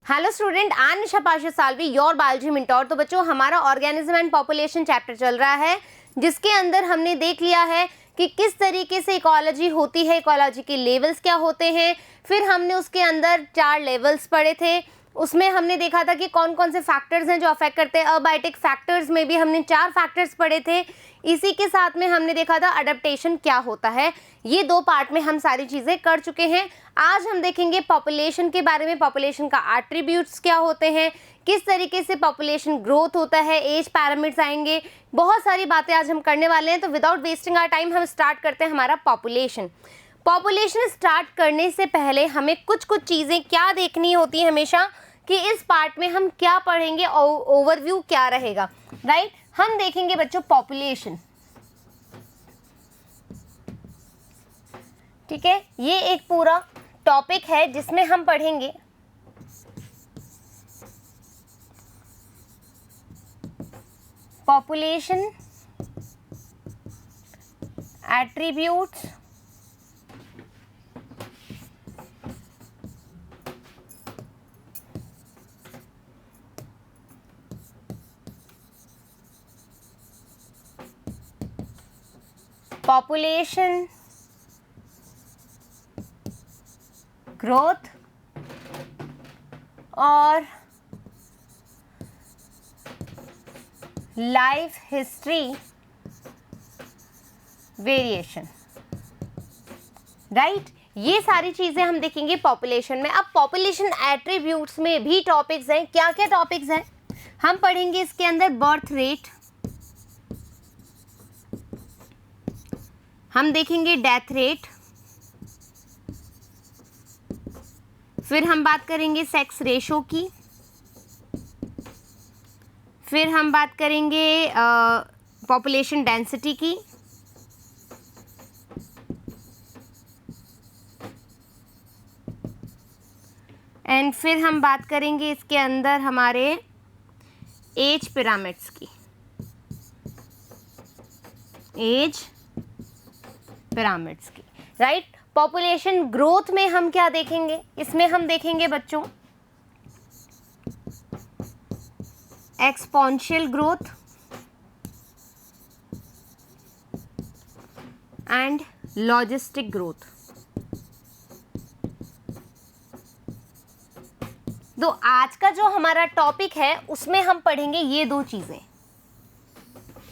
Hello student, I Nisha Pasha Salvi, your biology mentor. तो बच्चों, हमारा ऑर्गेनिज्म एंड पॉपुलेशन चैप्टर चल रहा है, जिसके अंदर हमने देख लिया है कि किस तरीके से इकोलॉजी होती है, इकोलॉजी के लेवल्स क्या होते हैं। फिर हमने उसके अंदर 4 लेवल्स पढ़े थे। उसमें हमने देखा था कि कौन कौन से फैक्टर्स हैं जो अफेक्ट करते हैं। अबायोटिक फैक्टर्स में भी हमने 4 फैक्टर्स पढ़े थे। इसी के साथ में हमने देखा था अडेप्टेशन क्या होता है। ये 2 पार्ट में हम सारी चीज़ें कर चुके हैं। आज हम देखेंगे पॉपुलेशन के बारे में, पॉपुलेशन का एट्रीब्यूट्स क्या होते हैं, किस तरीके से पॉपुलेशन ग्रोथ होता है, एज पैरामीटर्स आएंगे, बहुत सारी बातें आज हम करने वाले हैं। तो विदाउट वेस्टिंग आवर टाइम हम स्टार्ट करते हैं हमारा पॉपुलेशन। पॉपुलेशन स्टार्ट करने से पहले हमें कुछ चीज़ें क्या देखनी होती है हमेशा, कि इस पार्ट में हम क्या पढ़ेंगे, ओवरव्यू क्या रहेगा, राइट। हम देखेंगे बच्चों पॉपुलेशन, ठीक है। ये एक पूरा टॉपिक है जिसमें हम पढ़ेंगे पॉपुलेशन, एट्रीब्यूट्स, पॉपुलेशन ग्रोथ और लाइफ हिस्ट्री वेरिएशन, राइट। ये सारी चीजें हम देखेंगे पॉपुलेशन में। अब पॉपुलेशन एट्रीब्यूट्स में भी टॉपिक्स हैं। क्या क्या टॉपिक्स हैं हम पढ़ेंगे इसके अंदर? बर्थ रेट, हम देखेंगे डेथ रेट, फिर हम बात करेंगे सेक्स रेशो की, फिर हम बात करेंगे पॉपुलेशन डेंसिटी की, एंड फिर हम बात करेंगे इसके अंदर हमारे एज पिरामिड्स की, एज पिरामिड्स की, राइट। पॉपुलेशन ग्रोथ में हम क्या देखेंगे? इसमें हम देखेंगे बच्चों exponential growth and logistic growth. तो आज का जो हमारा टॉपिक है उसमें हम पढ़ेंगे ये 2 चीजें,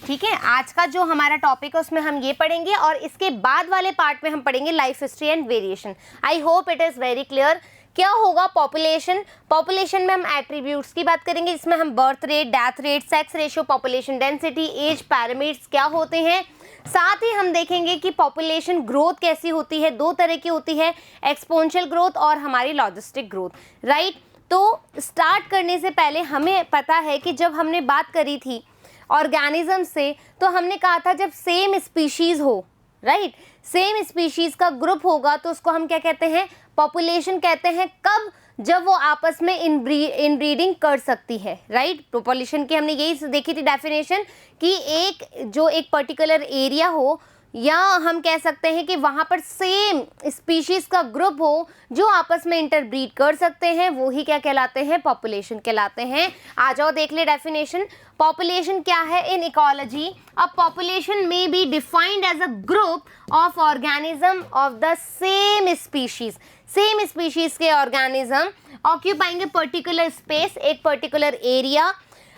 ठीक है। आज का जो हमारा टॉपिक है उसमें हम ये पढ़ेंगे, और इसके बाद वाले पार्ट में हम पढ़ेंगे life history and variation. I hope it is very clear. क्या होगा पॉपुलेशन? पॉपुलेशन में हम एट्रीब्यूट्स की बात करेंगे, इसमें हम birth rate, death rate, sex ratio, population density, age parameters क्या होते हैं। साथ ही हम देखेंगे कि पॉपुलेशन ग्रोथ कैसी होती है। 2 तरह की होती है, एक्सपोनेंशियल ग्रोथ और हमारी लॉजिस्टिक ग्रोथ, राइट। तो स्टार्ट करने से पहले हमें पता है कि जब हमने बात करी थी ऑर्गेनिज्म से, तो हमने कहा था जब सेम स्पीशीज हो, राइट, सेम स्पीशीज का ग्रुप होगा तो उसको हम क्या कहते हैं? पॉपुलेशन कहते हैं। कब? जब वो आपस में इनब्रीडिंग कर सकती है, राइट। पॉपुलेशन की हमने यही देखी थी डेफिनेशन, कि एक पर्टिकुलर एरिया हो, या हम कह सकते हैं कि वहाँ पर सेम स्पीशीज का ग्रुप हो जो आपस में इंटरब्रीड कर सकते हैं, वो ही क्या कहलाते हैं? पॉपुलेशन कहलाते हैं। आ जाओ देख ले डेफिनेशन। पॉपुलेशन क्या है इन इकोलॉजी? अब population may be defined as a group of organism of the same species. Same species के organism occupying a particular space, एक particular area,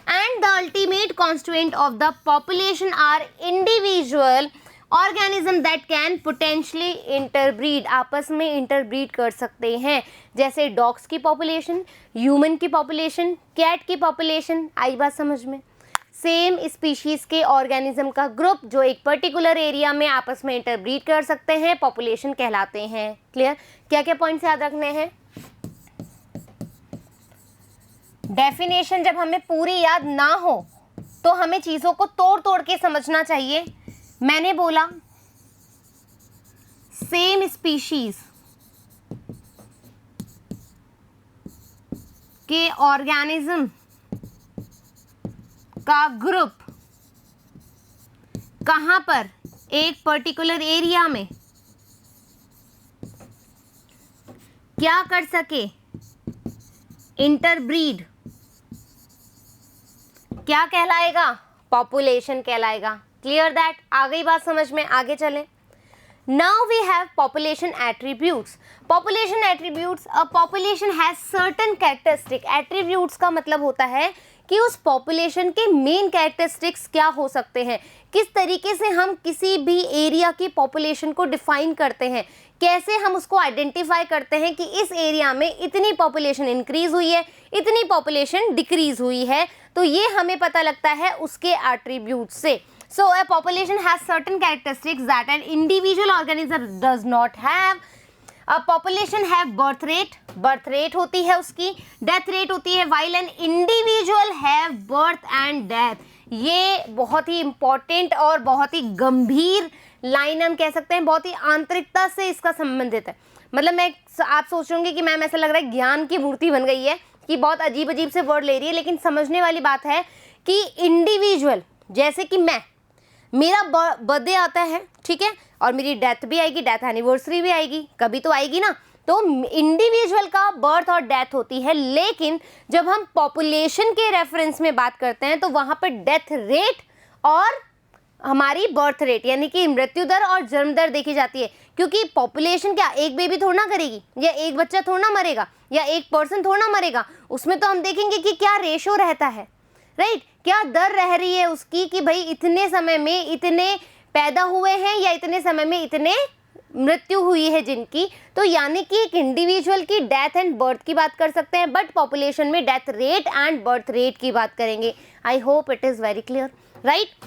and the ultimate constituent of the population are individual organism that can potentially interbreed, आपस में interbreed कर सकते हैं। जैसे dogs की population, human की पॉपुलेशन, कैट की पॉपुलेशन। आई बात समझ में? सेम स्पीशीज के ऑर्गेनिज्म का ग्रुप जो एक पर्टिकुलर एरिया में आपस में इंटरब्रीड कर सकते हैं, पॉपुलेशन कहलाते हैं। क्लियर? क्या क्या पॉइंट्स याद रखने हैं? डेफिनेशन जब हमें पूरी याद ना हो तो हमें चीजों को तोड़ तोड़ के समझना चाहिए। मैंने बोला सेम स्पीशीज के ऑर्गेनिज्म का ग्रुप कहां पर? एक पर्टिकुलर एरिया में क्या कर सके? इंटरब्रीड क्या कहलाएगा? पॉपुलेशन कहलाएगा। Clear that? आ गई बात समझ में? आगे चलें। Now we have population attributes. Population attributes, a population has certain characteristic. Attributes का मतलब होता है कि उस पॉपुलेशन के मेन कैरेक्टरिस्टिक्स क्या हो सकते हैं, किस तरीके से हम किसी भी एरिया की पॉपुलेशन को डिफाइन करते हैं, कैसे हम उसको आइडेंटिफाई करते हैं कि इस एरिया में इतनी पॉपुलेशन इंक्रीज हुई है, इतनी पॉपुलेशन डिक्रीज हुई है, तो ये हमें पता लगता है उसके एट्रीब्यूट से। So a population has certain characteristics that an individual organism does not have. A population have birth rate होती है उसकी, death rate होती है, while an individual have birth and death. ये बहुत ही important और बहुत ही गंभीर लाइन हम कह सकते हैं, बहुत ही आंतरिकता से इसका संबंधित है। मतलब आप सोच रहे होंगे कि मैम ऐसा लग रहा है ज्ञान की मूर्ति बन गई है कि बहुत अजीब अजीब से वर्ड ले रही है, लेकिन समझने वाली बात है कि इंडिविजुअल, जैसे कि मेरा बर्थडे आता है, ठीक है, और मेरी डेथ भी आएगी, डेथ एनिवर्सरी भी आएगी, कभी तो आएगी ना, तो इंडिविजुअल का बर्थ और डेथ होती है। लेकिन जब हम पॉपुलेशन के रेफरेंस में बात करते हैं तो वहाँ पर डेथ रेट और हमारी बर्थ रेट यानी कि मृत्यु दर और जन्म दर देखी जाती है। क्योंकि पॉपुलेशन क्या एक बेबी थोड़ा ना करेगी, या एक बच्चा थोड़ा ना मरेगा, या एक पर्सन थोड़ा ना मरेगा, उसमें तो हम देखेंगे कि क्या रेशो रहता है, राइट, क्या दर रह रही है उसकी कि भाई इतने समय में इतने पैदा हुए हैं या इतने समय में इतने मृत्यु हुई है जिनकी। तो यानी कि एक इंडिविजुअल की डेथ एंड बर्थ की बात कर सकते हैं, बट पॉपुलेशन में death rate and birth rate की बात करेंगे। I hope it is very clear, right.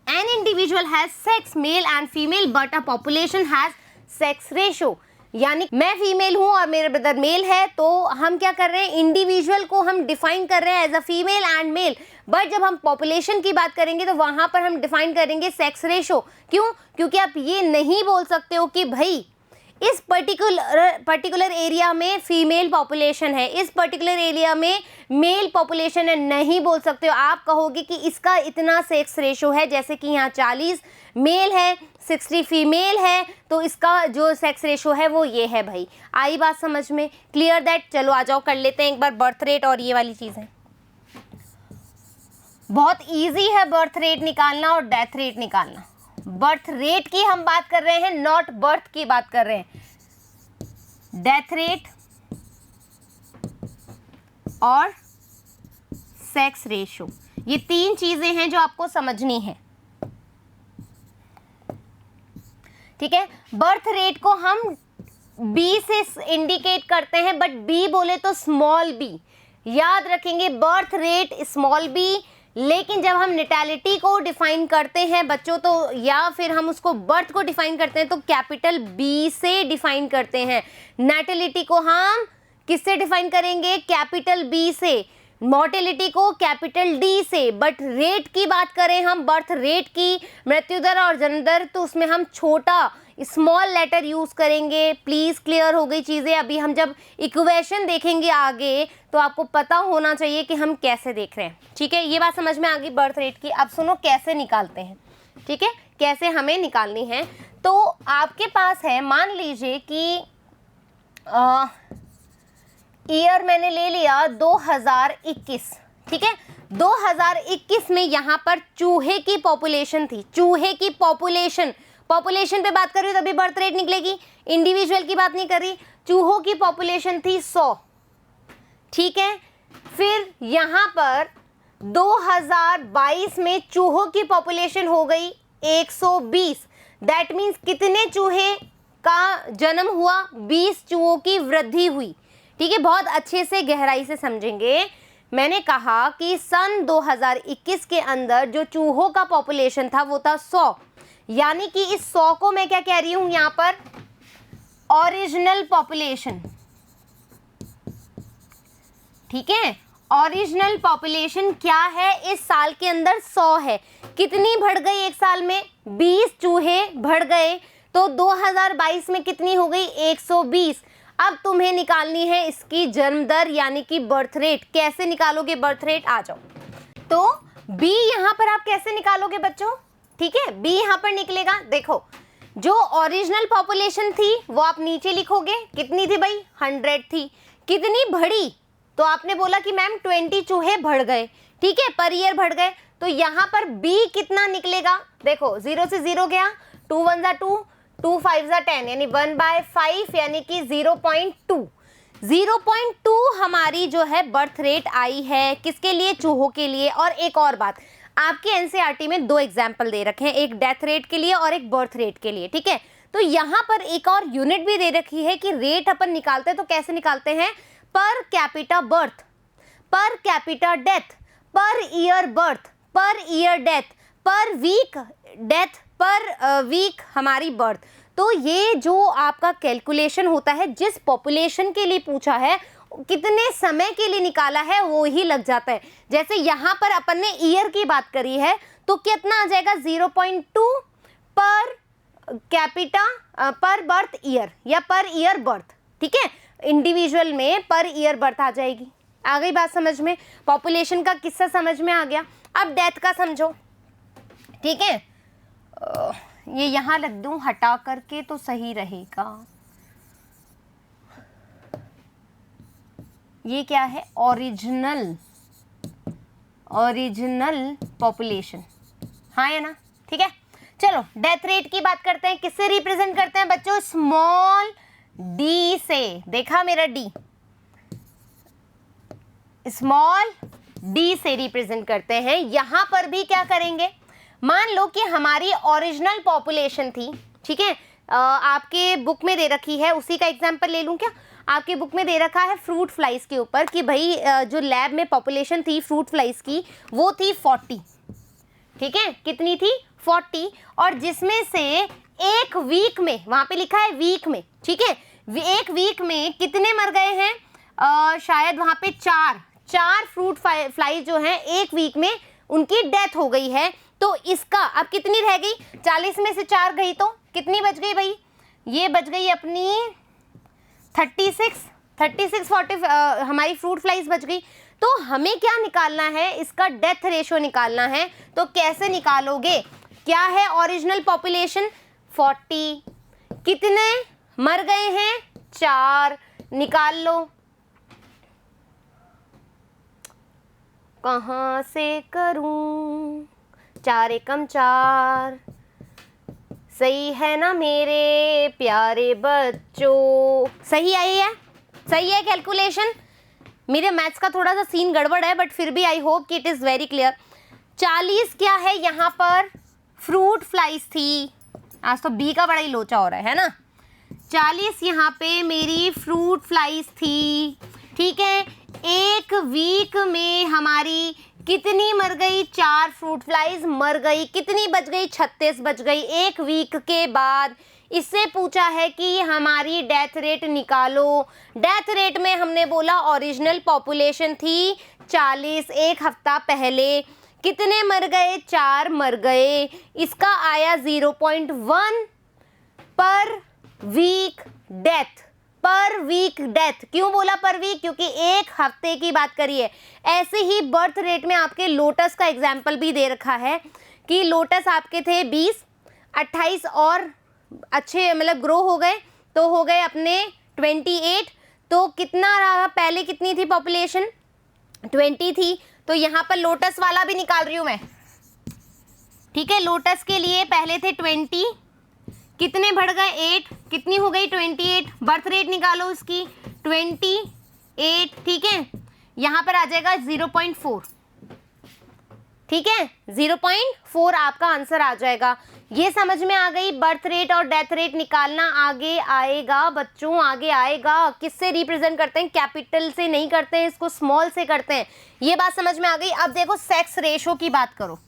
An individual has sex male and female but a population has sex ratio. यानी मैं फीमेल हूँ और मेरा ब्रदर मेल है, तो हम क्या कर रहे हैं, इंडिविजुअल को हम डिफाइन कर रहे हैं as a female and male. But जब हम पॉपुलेशन की बात करेंगे तो वहाँ पर हम डिफाइन करेंगे सेक्स रेशो। क्यों? क्योंकि आप ये नहीं बोल सकते हो कि भाई इस पर्टिकुलर एरिया में फीमेल पॉपुलेशन है, इस पर्टिकुलर एरिया में मेल पॉपुलेशन है, नहीं बोल सकते हो। आप कहोगे कि इसका इतना सेक्स रेशो है, जैसे कि यहाँ 40 मेल है, 60 फीमेल है, तो इसका जो सेक्स रेशो है वो ये है। भाई आई बात समझ में? Clear that? चलो आ जाओ कर लेते हैं एक बार बर्थ रेट और ये वाली चीज़ें। बहुत ईजी है बर्थ रेट निकालना और डेथ रेट निकालना। बर्थ रेट की हम बात कर रहे हैं, नॉट बर्थ की बात कर रहे हैं। डेथ रेट और सेक्स रेशो, ये तीन चीजें हैं जो आपको समझनी है, ठीक है। बर्थ रेट को हम बी से इंडिकेट करते हैं, बट बी बोले तो स्मॉल बी, याद रखेंगे बर्थ रेट स्मॉल बी। लेकिन जब हम नेटैलिटी को डिफाइन करते हैं बच्चों, तो या फिर हम उसको बर्थ को डिफाइन करते हैं तो कैपिटल बी से डिफाइन करते हैं। नेटैलिटी को हम किससे डिफाइन करेंगे? कैपिटल बी से। मॉर्टेलिटी को कैपिटल डी से। बट रेट की बात करें हम, बर्थ रेट की, मृत्यु दर और जन्म दर, तो उसमें हम छोटा स्मॉल लेटर यूज करेंगे। प्लीज क्लियर हो गई चीजें? अभी हम जब इक्वेशन देखेंगे आगे तो आपको पता होना चाहिए कि हम कैसे देख रहे हैं, ठीक है। ये बात समझ में आ गई बर्थ रेट की। अब सुनो कैसे निकालते हैं, ठीक है, कैसे हमें निकालनी है। तो आपके पास है, मान लीजिए कि ईयर मैंने ले लिया 2021, ठीक है। 2021 में यहाँ पर चूहे की पॉपुलेशन थी, चूहे की पॉपुलेशन पे बात कर रही हूँ तभी बर्थ रेट निकलेगी, इंडिविजुअल की बात नहीं कर रही। चूहों की पॉपुलेशन थी 100, ठीक है। फिर यहाँ पर 2022 में चूहों की पॉपुलेशन हो गई 120। दैट मीन्स कितने चूहे का जन्म हुआ? 20 चूहों की वृद्धि हुई, ठीक है। बहुत अच्छे से गहराई से समझेंगे। मैंने कहा कि सन 2021 के अंदर जो चूहों का पॉपुलेशन था वो था 100, यानी कि इस 100 को मैं क्या कह रही हूं यहां पर? ओरिजिनल पॉपुलेशन, ठीक है। ओरिजिनल पॉपुलेशन क्या है? इस साल के अंदर 100 है। कितनी बढ़ गई एक साल में? 20 चूहे बढ़ गए, तो 2022 में कितनी हो गई? 120। अब तुम्हें निकालनी है इसकी जन्म दर यानी कि बर्थ रेट। कैसे निकालोगे बर्थ रेट? आ जाओ। तो बी यहां पर आप कैसे निकालोगे बच्चों? ठीक है, बी यहां पर निकलेगा। देखो, जो ओरिजिनल पॉपुलेशन थी वो आप नीचे लिखोगे, कितनी थी भाई? 100 थी। कितनी बढ़ी? तो आपने बोला कि मैम 20 चूहे बढ़ गए, ठीक है, पर ईयर बढ़ गए, तो यहाँ पर बी कितना निकलेगा, देखो 0 से 0 गया, 2 1 जा 2, 2 5 जा 10, यानी 1/5 यानी कि 0.2। 0.2 हमारी जो है बर्थ रेट आई है, किसके लिए, चूहों के लिए। और एक और बात, आपके एनसीईआरटी में 2 एग्जाम्पल दे रखे हैं, एक डेथ रेट के लिए और एक बर्थ रेट के लिए, ठीक है। तो यहाँ पर एक और यूनिट भी दे रखी है कि रेट अपन निकालते हैं तो कैसे निकालते हैं, per capita birth, per capita death, per year birth, per year death, per week death, per week हमारी बर्थ। तो ये जो आपका कैलकुलेशन होता है, जिस पॉपुलेशन के लिए पूछा है, कितने समय के लिए निकाला है, वो ही लग जाता है। जैसे यहाँ पर अपन ने ईयर की बात करी है तो कितना आ जाएगा, 0.2 पर कैपिटा पर बर्थ ईयर या पर ईयर बर्थ, ठीक है, इंडिविजुअल में पर ईयर बर्थ आ जाएगी। आ गई बात समझ में, पॉपुलेशन का किस्सा समझ में आ गया। अब डेथ का समझो, ठीक है, ये यहाँ लग दूं हटा करके तो सही रहेगा। ये क्या है, ओरिजिनल पॉपुलेशन, हाँ है ना, ठीक है। चलो डेथ रेट की बात करते हैं, किससे रिप्रेजेंट करते हैं बच्चों, स्मॉल डी से, देखा मेरा डी, स्मॉल डी से रिप्रेजेंट करते हैं। यहां पर भी क्या करेंगे, मान लो कि हमारी ओरिजिनल पॉपुलेशन थी, ठीक है, आपके बुक में दे रखी है, उसी का एग्जांपल ले लूं क्या, आपके बुक में दे रखा है फ्रूट फ्लाइज के ऊपर कि भाई जो लैब में पॉपुलेशन थी फ्रूट फ्लाइज की वो थी 40, ठीक है, कितनी थी 40, और जिसमें से एक वीक में, वहां पे लिखा है वीक में, ठीक है, एक वीक में कितने मर गए हैं, शायद वहां पे चार फ्रूट फ्लाइज जो हैं एक वीक में उनकी डेथ हो गई है। तो इसका अब कितनी रह गई, 40 में से 4 गई तो कितनी बच गई भाई, ये बच गई अपनी 36 40 हमारी फ्रूट फ्लाइज बच गई। तो हमें क्या निकालना है, इसका डेथ रेशो निकालना है। तो कैसे निकालोगे, क्या है ओरिजिनल पॉपुलेशन 40, कितने मर गए हैं 4, निकाल लो, कहाँ से करूं, 4 एकम 4, सही है ना मेरे प्यारे बच्चों, सही आई है, सही है कैलकुलेशन। मेरे मैथ्स का थोड़ा सा सीन गड़बड़ है बट फिर भी आई होप कि इट इज़ वेरी क्लियर। 40 क्या है यहाँ पर, फ्रूट फ्लाइज थी, आज तो बी का बड़ा ही लोचा हो रहा है ना, 40 यहाँ पे मेरी फ्रूट फ्लाइज थी, ठीक है। एक वीक में हमारी कितनी मर गई, 4 फ्रूट फ्लाइज मर गई, कितनी बच गई 36 बच गई एक वीक के बाद। इससे पूछा है कि हमारी डेथ रेट निकालो। डेथ रेट में हमने बोला ओरिजिनल पॉपुलेशन थी 40, एक हफ्ता पहले कितने मर गए, 4 मर गए, इसका आया 0.1 per week death, per week death. क्यों बोला पर वीक, क्योंकि एक हफ्ते की बात करिए। ऐसे ही बर्थ रेट में आपके लोटस का एग्जाम्पल भी दे रखा है कि लोटस आपके थे 20, 28 और अच्छे मतलब ग्रो हो गए तो हो गए अपने 28। तो कितना रहा, पहले कितनी थी पॉपुलेशन 20 थी, तो यहाँ पर लोटस वाला भी निकाल रही हूँ मैं, ठीक है। लोटस के लिए पहले थे 20, कितने बढ़ गए 8, कितनी हो गई 28, बर्थ रेट निकालो उसकी 28, ठीक है। यहाँ पर आ जाएगा 0.4, ठीक है, 0.4 आपका आंसर आ जाएगा। ये समझ में आ गई, बर्थ रेट और डेथ रेट निकालना आगे आएगा बच्चों, आगे आएगा। किससे रिप्रेजेंट करते हैं, कैपिटल से नहीं करते हैं, इसको स्मॉल से करते हैं। ये बात समझ में आ गई। अब देखो सेक्स रेशो की बात करो।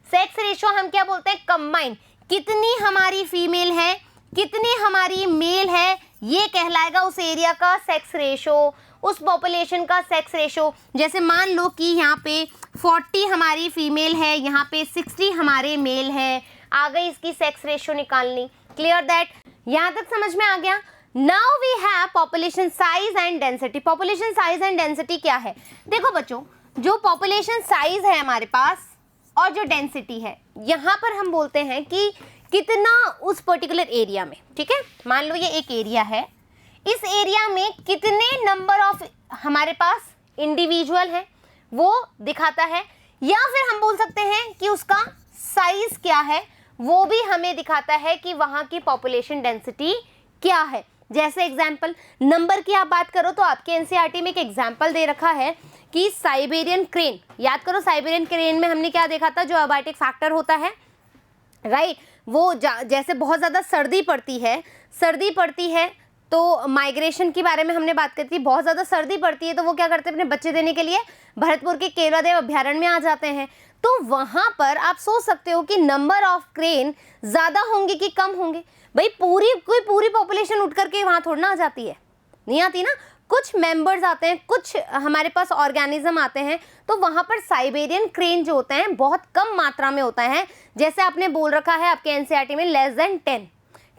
सेक्स रेशो हम क्या बोलते हैं, कंबाइन, कितनी हमारी फीमेल है कितनी हमारी मेल है, ये कहलाएगा उस एरिया का सेक्स रेशो, उस पॉपुलेशन का सेक्स रेशो। जैसे मान लो कि यहाँ पे 40 हमारी फीमेल है, यहाँ पे 60 हमारे मेल है, आ गई इसकी सेक्स रेशो निकालनी। क्लियर दैट, यहाँ तक समझ में आ गया। Now we have population size and density. Population size and density क्या है, देखो बच्चों, जो पॉपुलेशन साइज है हमारे पास और जो डेंसिटी है, यहाँ पर हम बोलते हैं कि कितना उस पर्टिकुलर एरिया में, ठीक है। मान लो ये एक एरिया है, इस एरिया में कितने नंबर ऑफ हमारे पास इंडिविजुअल है वो दिखाता है, या फिर हम बोल सकते हैं कि उसका साइज क्या है वो भी हमें दिखाता है कि वहाँ की पॉपुलेशन डेंसिटी क्या है। जैसे एग्जाम्पल नंबर की आप बात करो तो आपके एनसीईआरटी में एक एग्जाम्पल दे रखा है कि साइबेरियन क्रेन, याद करो साइबेरियन क्रेन में हमने क्या देखा था, जो अबायोटिक फैक्टर होता है, राइट, वो जैसे बहुत ज़्यादा सर्दी पड़ती है तो माइग्रेशन के बारे में हमने बात करी थी, बहुत ज़्यादा सर्दी पड़ती है तो वो क्या करते हैं, अपने बच्चे देने के लिए भरतपुर के केवलादेव अभ्यारण्य में आ जाते हैं। तो वहाँ पर आप सोच सकते हो कि नंबर ऑफ क्रेन ज़्यादा होंगे कि कम होंगे। भाई पूरी पॉपुलेशन उठ करके वहाँ थोड़ा ना आ जाती है, नहीं आती ना, कुछ मेंबर्स आते हैं, कुछ हमारे पास ऑर्गेनिज्म आते हैं, तो वहाँ पर साइबेरियन क्रेन जो होते हैं बहुत कम मात्रा में होता है। जैसे आपने बोल रखा है आपके एनसीईआरटी में लेस देन 10,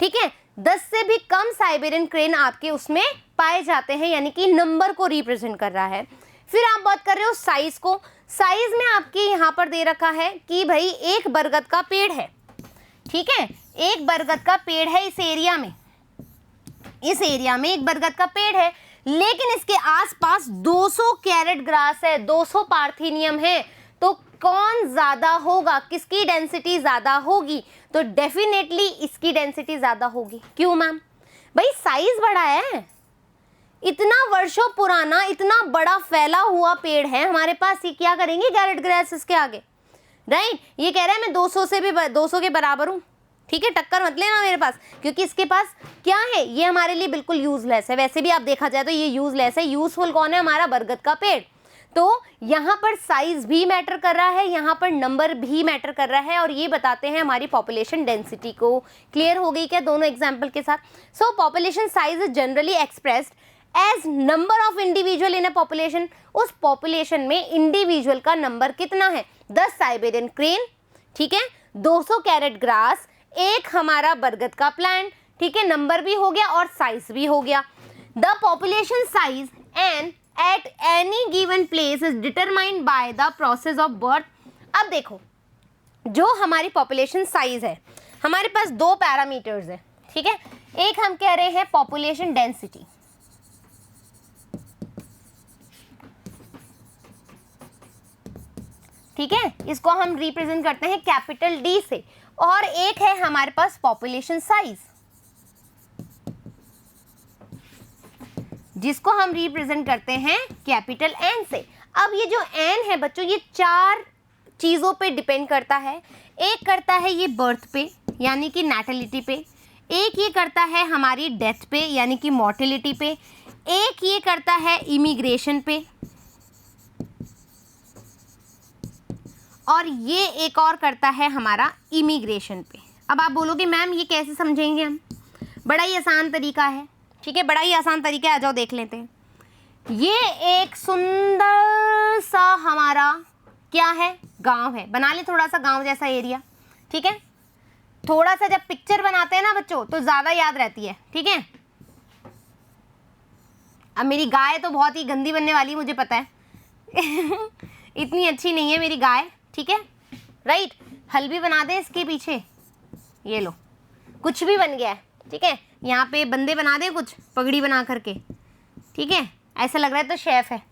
ठीक है, 10 से भी कम साइबेरियन क्रेन आपके उसमें पाए जाते हैं, यानी कि नंबर को रिप्रेजेंट कर रहा है। फिर आप बात कर रहे हो साइज को, साइज में आपके यहाँ पर दे रखा है कि भाई एक बरगद का पेड़ है, ठीक है, एक बरगद का पेड़ है इस एरिया में एक बरगद का पेड़ है, लेकिन इसके आसपास 200 कैरेट ग्रास है, 200 पार्थेनियम है, तो कौन ज्यादा होगा, किसकी डेंसिटी ज्यादा होगी, तो डेफिनेटली इसकी डेंसिटी ज्यादा होगी। क्यों मैम? भाई साइज बड़ा है, इतना वर्षों पुराना, इतना बड़ा फैला हुआ पेड़ है हमारे पास, ये क्या करेंगे कैरेट ग्रास इसके आगे, राइट। ये कह रहा है मैं 200 के बराबर हूँ, ठीक है, टक्कर मत लेना मेरे पास, क्योंकि इसके पास क्या है, ये हमारे लिए बिल्कुल यूजलेस है। वैसे भी आप देखा जाए तो ये यूजलेस है, यूजफुल कौन है, हमारा बरगद का पेड़। तो यहाँ पर साइज भी मैटर कर रहा है, यहाँ पर नंबर भी मैटर कर रहा है, और ये बताते हैं हमारी पॉपुलेशन डेंसिटी को। क्लियर हो गई क्या दोनों एग्जाम्पल के साथ? So population size is generally expressed as number of individual in a population. उस पॉपुलेशन में इंडिविजुअल का नंबर कितना है, 10 साइबेरियन क्रेन, ठीक है, 200 कैरेट ग्रास, एक हमारा बरगद का प्लांट, ठीक है, नंबर भी हो गया और साइज भी हो गया। The population size and at any given place is determined by the process of birth. अब देखो, जो हमारी पॉपुलेशन साइज है, हमारे पास दो पैरामीटर्स है, ठीक है, एक हम कह रहे हैं पॉपुलेशन डेंसिटी, ठीक है, इसको हम रिप्रेजेंट करते हैं कैपिटल डी से, और एक है हमारे पास पॉपुलेशन साइज, जिसको हम रिप्रेजेंट करते हैं कैपिटल एन से। अब ये जो एन है बच्चों, ये 4 चीजों पे डिपेंड करता है। एक करता है ये बर्थ पे, यानी कि नैटिलिटी पे, एक ये करता है हमारी डेथ पे, यानी कि मॉर्टेलिटी पे, एक ये करता है इमिग्रेशन पे, और ये एक और करता है हमारा इमिग्रेशन पे। अब आप बोलोगे मैम ये कैसे समझेंगे हम? बड़ा ही आसान तरीका है, ठीक है, बड़ा ही आसान तरीका है, आ जाओ देख लेते हैं। ये एक सुंदर सा हमारा क्या है, गांव है, बना ले थोड़ा सा गांव जैसा एरिया, ठीक है, थोड़ा सा जब पिक्चर बनाते हैं ना बच्चों तो ज़्यादा याद रहती है, ठीक है। अब मेरी गाय तो बहुत ही गंदी बनने वाली, मुझे पता है इतनी अच्छी नहीं है मेरी गाय, ठीक है, राइट, हल भी बना दे इसके पीछे, ये लो कुछ भी बन गया है, ठीक है, यहाँ पे बंदे बना दे कुछ पगड़ी बना करके, ठीक है, ऐसा लग रहा है तो शेफ है,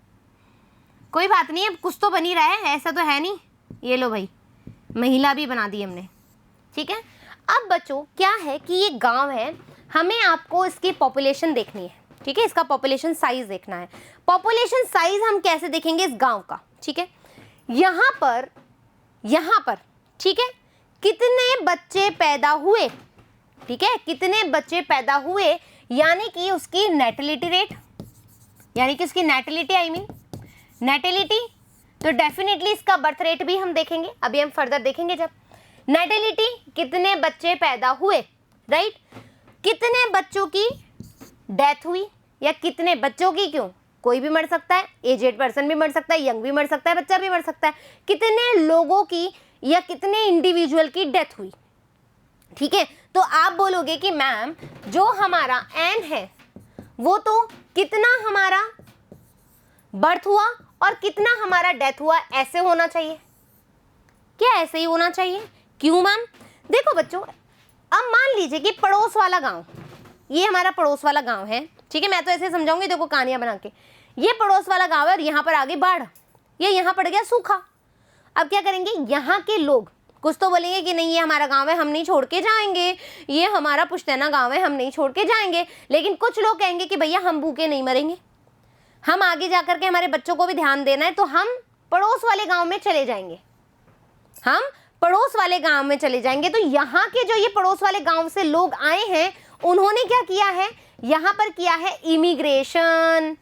कोई बात नहीं है, कुछ तो बन ही रहा है, ऐसा तो है नहीं, ये लो भाई महिला भी बना दी हमने, ठीक है। अब बच्चों क्या है कि ये गांव है, हमें आपको इसकी पॉपुलेशन देखनी है, ठीक है, इसका पॉपुलेशन साइज देखना है। पॉपुलेशन साइज हम कैसे देखेंगे इस गांव का, ठीक है, यहाँ पर ठीक है, कितने बच्चे पैदा हुए, ठीक है, कितने बच्चे पैदा हुए, यानी कि उसकी नेटिलिटी रेट, यानी कि उसकी नेटिलिटी नेटिलिटी, तो डेफिनेटली इसका बर्थ रेट भी हम देखेंगे, अभी हम फर्दर देखेंगे जब। नेटिलिटी कितने बच्चे पैदा हुए, राइट, कितने बच्चों की डेथ हुई, या कितने बच्चों की, क्यों, कोई भी मर सकता है, एजेड पर्सन भी मर सकता है, यंग भी मर सकता है, बच्चा भी मर सकता है, कितने लोगों की या कितने इंडिविजुअल की डेथ हुई, ठीक है। तो आप बोलोगे कि मैम जो हमारा एन है वो तो कितना हमारा बर्थ हुआ और कितना हमारा डेथ हुआ, ऐसे होना चाहिए क्या, ऐसे ही होना चाहिए, क्यों मैम? देखो बच्चों, अब मान लीजिए कि पड़ोस वाला गांव, ये हमारा पड़ोस वाला गांव है, ठीक है, मैं तो ऐसे समझाऊंगी, देखो कहानियां बना के, ये पड़ोस वाला गांव है और यहाँ पर आ गई बाढ़, ये यहाँ पड़ गया सूखा। अब क्या करेंगे, यहाँ के लोग कुछ तो बोलेंगे कि नहीं ये हमारा गांव है, हम नहीं छोड़ के जाएंगे, ये हमारा पुश्तैना गांव है, हम नहीं छोड़ के जाएंगे। लेकिन कुछ लोग कहेंगे कि भैया हम भूखे नहीं मरेंगे, हम आगे जाकर के हमारे बच्चों को भी ध्यान देना है, तो हम पड़ोस वाले गांव में चले जाएंगे, हम पड़ोस वाले गांव में चले जाएंगे। तो यहाँ के जो ये पड़ोस वाले गांव से लोग आए हैं, उन्होंने क्या किया है, यहाँ पर किया है इमिग्रेशन।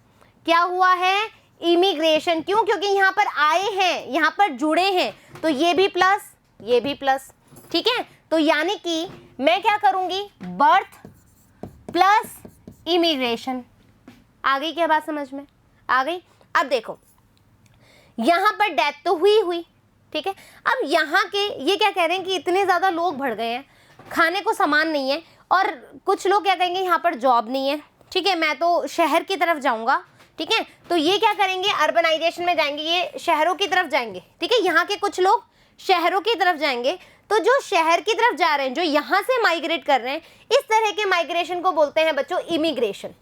क्या हुआ है, इमिग्रेशन। क्यों, क्योंकि यहाँ पर आए हैं, यहाँ पर जुड़े हैं, तो ये भी प्लस, ये भी प्लस, ठीक है। तो यानी कि मैं क्या करूंगी, बर्थ प्लस इमिग्रेशन। आ गई क्या बात समझ में, आ गई। अब देखो यहाँ पर डेथ तो हुई, ठीक है। अब यहाँ के ये क्या कह रहे हैं कि इतने ज़्यादा लोग बढ़ गए हैं, खाने को सामान नहीं है, और कुछ लोग क्या कहेंगे यहाँ पर जॉब नहीं है, ठीक है, मैं तो शहर की तरफ जाऊँगा, ठीक है। तो ये क्या करेंगे, अर्बनाइजेशन में जाएंगे, ये शहरों की तरफ जाएंगे, ठीक है। यहाँ के कुछ लोग शहरों की तरफ जाएंगे, तो जो शहर की तरफ जा रहे हैं, जो यहाँ से माइग्रेट कर रहे हैं, इस तरह के माइग्रेशन को बोलते हैं बच्चों इमिग्रेशन।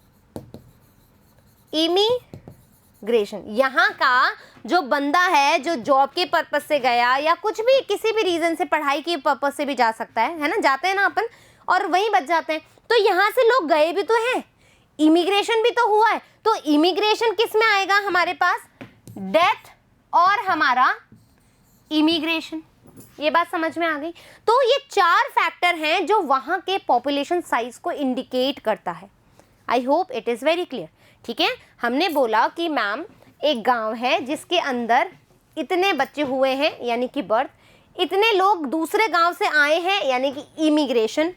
इमिग्रेशन, यहाँ का जो बंदा है जो जॉब के पर्पस से गया या कुछ भी किसी भी रीजन से, पढ़ाई के पर्पस से भी जा सकता है ना, जाते हैं ना अपन और वहीं बच जाते हैं, तो यहाँ से लोग गए भी तो हैं, इमिग्रेशन भी तो हुआ है। तो इमिग्रेशन किस में आएगा हमारे पास, डेथ और हमारा इमिग्रेशन। ये बात समझ में आ गई। तो ये 4 फैक्टर हैं जो वहाँ के पॉपुलेशन साइज को इंडिकेट करता है। I hope it is very clear, ठीक है। हमने बोला कि मैम एक गांव है जिसके अंदर इतने बच्चे हुए हैं, यानी कि बर्थ, इतने लोग दूसरे गांव से आए हैं, यानी कि इमिग्रेशन,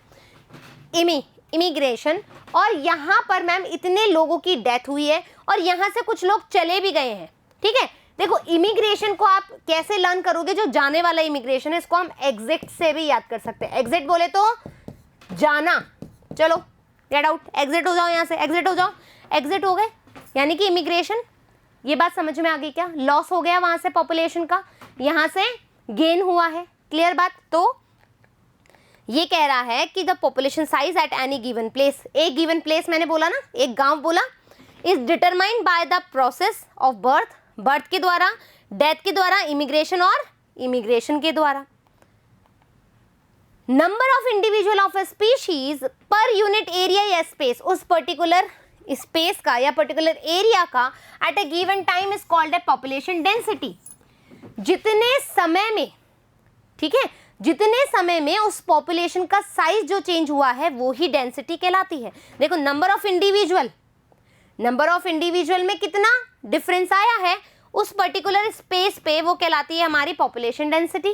इमिग्रेशन, और यहाँ पर मैम इतने लोगों की डेथ हुई है और यहाँ से कुछ लोग चले भी गए हैं, ठीक है। देखो इमिग्रेशन को आप कैसे लर्न करोगे, जो जाने वाला इमिग्रेशन है इसको हम एग्जिट से भी याद कर सकते हैं। एग्जिट बोले तो जाना, चलो गेट आउट, एग्जिट हो जाओ, यहाँ से एग्जिट हो जाओ, एग्जिट हो गए यानी कि इमिग्रेशन। ये बात समझ में आ गई क्या, लॉस हो गया वहाँ से पॉपुलेशन का, यहाँ से गेन हुआ है, क्लियर बात। तो ये कह रहा है कि the population size at any given place, एक गिवन प्लेस मैंने बोला ना, एक गांव बोला, is determined by the process of birth, birth के द्वारा, डेथ के द्वारा, इमिग्रेशन और इमिग्रेशन के द्वारा। Number of individual of a species per unit area या स्पेस, उस पर्टिकुलर स्पेस का या पर्टिकुलर एरिया का at a given time is called a population density. जितने समय में, ठीक है, जितने समय में उस पॉपुलेशन का साइज जो चेंज हुआ है वो ही डेंसिटी कहलाती है। देखो number of individual, number of individual में कितना डिफरेंस आया है उस पर्टिकुलर स्पेस पे, वो कहलाती है हमारी population density,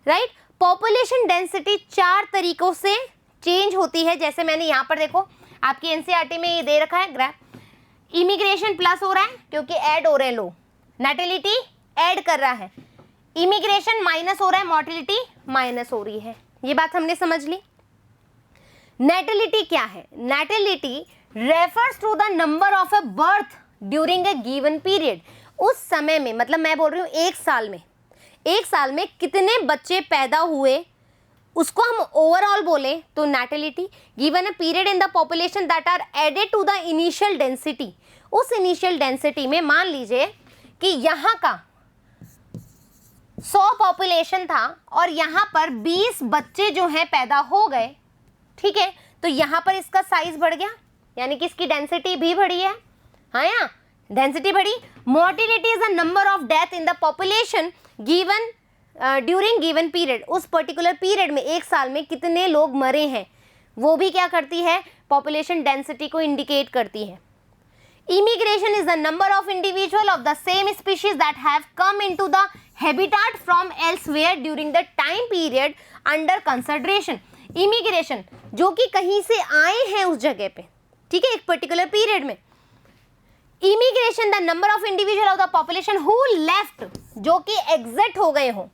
right. Population density 4 तरीकों से चेंज होती है, जैसे मैंने यहाँ पर देखो आपकी एनसीईआरटी में ये दे रखा है ग्राफ। इमिग्रेशन प्लस हो रहा है क्योंकि ऐड हो रहे हैं लोग, नेटिलिटी ऐड कर रहा है, इमिग्रेशन माइनस हो रहा है, मोर्टिलिटी माइनस हो रही है। ये बात हमने समझ ली। नेटिलिटी क्या है, natality refers to the number of a birth during a given period. उस समय में, मतलब मैं बोल रही हूँ एक साल में कितने बच्चे पैदा हुए, उसको हम ओवरऑल बोले तो natality. Given a period in the population that are added to the initial density, उस इनिशियल डेंसिटी में मान लीजिए कि यहाँ का 100 पॉपुलेशन था और यहाँ पर 20 बच्चे जो हैं पैदा हो गए, ठीक है, तो यहाँ पर इसका साइज बढ़ गया, यानी कि इसकी डेंसिटी भी बढ़ी है, हाँ या डेंसिटी बढ़ी। Mortality is the number of death in the population given during given period, उस पर्टिकुलर पीरियड में एक साल में कितने लोग मरे हैं, वो भी क्या करती है, पॉपुलेशन डेंसिटी को इंडिकेट करती है। Immigration is the number of individual of the same species that have come into the habitat from elsewhere during the time period under consideration. Immigration जो कि कहीं से आए हैं उस जगह पे, ठीक है, एक पर्टिकुलर पीरियड में। Immigration the number of individual of the population who left, जो कि एग्जिट हो गए हो,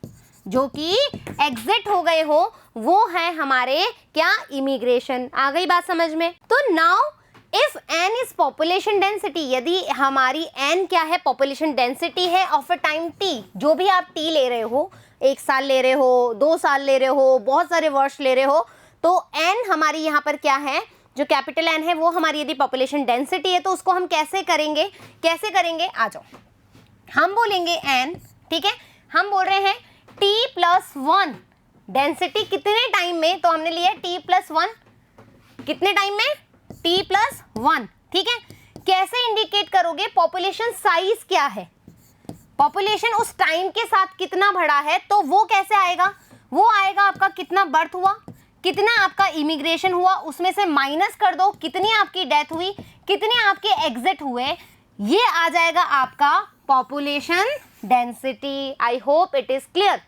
जो कि एग्जिट हो गए हो, वो है हमारे क्या, इमिग्रेशन। आ गई बात समझ में। तो now if n is population density, यदि हमारी n क्या है, पॉपुलेशन डेंसिटी है ऑफ अ टाइम t, जो भी आप t ले रहे हो, 1 साल ले रहे हो, 2 साल ले रहे हो, बहुत सारे वर्ष ले रहे हो, तो n हमारी यहाँ पर क्या है, जो कैपिटल एन है वो हमारी यदि पॉपुलेशन डेंसिटी है तो उसको हम कैसे करेंगे, आ जाओ। हम बोलेंगे एन, ठीक है, हम बोल रहे हैं t+1 डेंसिटी कितने टाइम में, तो हमने लिया t+1 कितने टाइम में, t+1, ठीक है। कैसे इंडिकेट करोगे, पॉपुलेशन साइज क्या है, पॉपुलेशन उस टाइम के साथ कितना बढ़ा है, तो वो कैसे आएगा, वो आएगा आपका कितना बर्थ हुआ, कितना आपका इमिग्रेशन हुआ, उसमें से माइनस कर दो कितनी आपकी डेथ हुई, कितने आपके एग्जिट हुए, ये आ जाएगा आपका population density. I hope it is clear.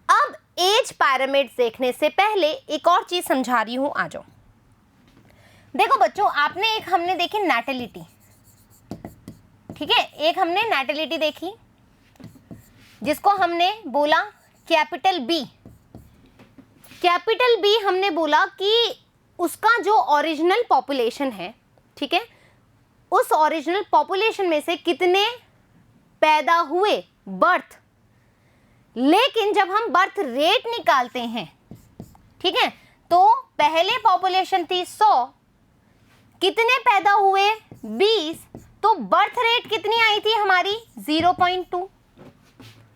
अब एज पिरामिड देखने से पहले एक और चीज समझा रही हूं, आ जाओ। देखो बच्चों, आपने एक हमने देखी नैटिलिटी, ठीक है, एक हमने नैटिलिटी देखी जिसको हमने बोला कैपिटल बी। कैपिटल बी हमने बोला कि उसका जो ओरिजिनल पॉपुलेशन है, ठीक है, उस ओरिजिनल पॉपुलेशन में से कितने पैदा हुए बर्थ, लेकिन जब हम बर्थ रेट निकालते हैं, ठीक है, तो पहले पॉपुलेशन थी 100, कितने पैदा हुए 20, तो बर्थ रेट कितनी आई थी हमारी 0.2।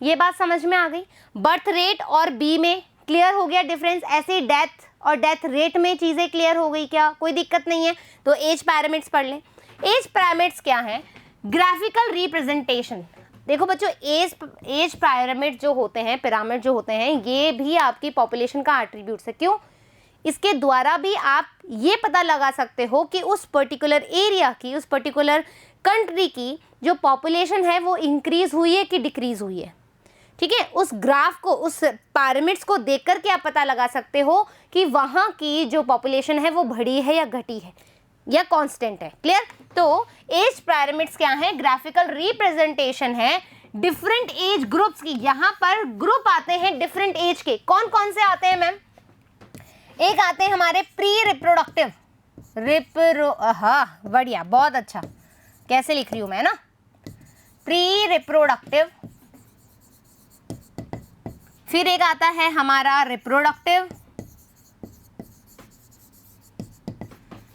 ये बात समझ में आ गई, बर्थ रेट और बी में क्लियर हो गया डिफरेंस। ऐसे डेथ और डेथ रेट में चीजें क्लियर हो गई क्या, कोई दिक्कत नहीं है। तो एज पिरामिड्स पढ़ लें। एज पिरामिड्स क्या है, ग्राफिकल रिप्रेजेंटेशन। देखो बच्चों, एज पिरामिड जो होते हैं, पिरामिड जो होते हैं, ये भी आपकी पॉपुलेशन का एट्रीब्यूट्स है। क्यों, इसके द्वारा भी आप ये पता लगा सकते हो कि उस पर्टिकुलर एरिया की, उस पर्टिकुलर कंट्री की जो पॉपुलेशन है वो इंक्रीज हुई है कि डिक्रीज हुई है, ठीक है। उस ग्राफ को, उस पिरामिड्स को देख करके आप पता लगा सकते हो कि वहाँ की जो पॉपुलेशन है वो बढ़ी है या घटी है या कांस्टेंट है। क्लियर। तो एज पिरामिड्स क्या है, ग्राफिकल रिप्रेजेंटेशन है डिफरेंट एज ग्रुप्स की। यहाँ पर ग्रुप आते हैं डिफरेंट एज के। कौन कौन से आते हैं मैम, एक आते हैं हमारे प्री रिप्रोडक्टिव, हाँ बढ़िया, बहुत अच्छा, कैसे लिख रही हूं मैं ना, प्री रिप्रोडक्टिव। फिर एक आता है हमारा रिप्रोडक्टिव,